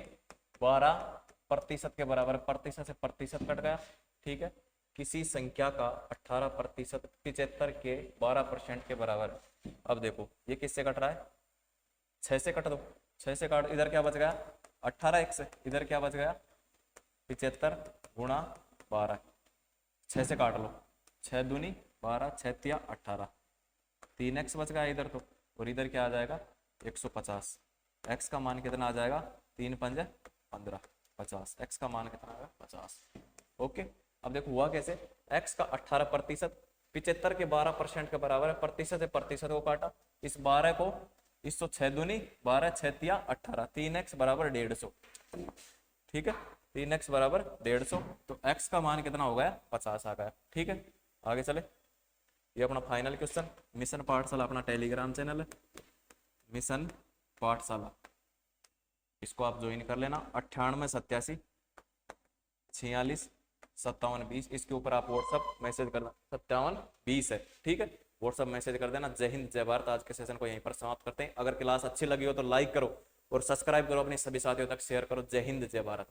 12% के बराबर है, प्रतिशत से प्रतिशत कट गया, ठीक है। किसी संख्या का 18% 75 के 12% के बराबर है। अब देखो ये किससे कट रहा है, 6 से कट दो, 6 से काट, इधर क्या बच गया 18x, इधर क्या बच गया 75 गुणा 12, 6 से काट लो, 6 दूनी 12, 6 तिया 18, 3x बच गया इधर तो, और इधर क्या आ जाएगा 150, x का मान कितना आ जाएगा 3 पंजे 15, 50, x का मान कितना आएगा 50। ओके अब देखो हुआ कैसे, x का 18% 75 के 12% के बराबर है, प्रतिशत से प्रतिशत को काटा, इस 12 को इस 6 दूनी 12, 6 तिया 18, 3x बराबर 150। ठीक है, 3x बराबर 150, तो x का मान कितना हो गया 50 आ गया। ठीक है, आगे चले, ये अपना फाइनल क्वेश्चन। मिशन पाठशाला अपना टेलीग्राम चैनल है, मिशन पाठशाला, इसको आप ज्वाइन कर लेना। 98 87 46 57 20, इसके ऊपर आप व्हाट्सअप मैसेज करना, 57 20 है। ठीक है, व्हाट्सअप मैसेज कर देना। जय हिंद, जय भारत। आज के सेशन को यहीं पर समाप्त करते हैं। अगर क्लास अच्छी लगी हो तो लाइक करो और सब्सक्राइब करो, अपने सभी साथियों तक शेयर करो। जय हिंद, जय भारत।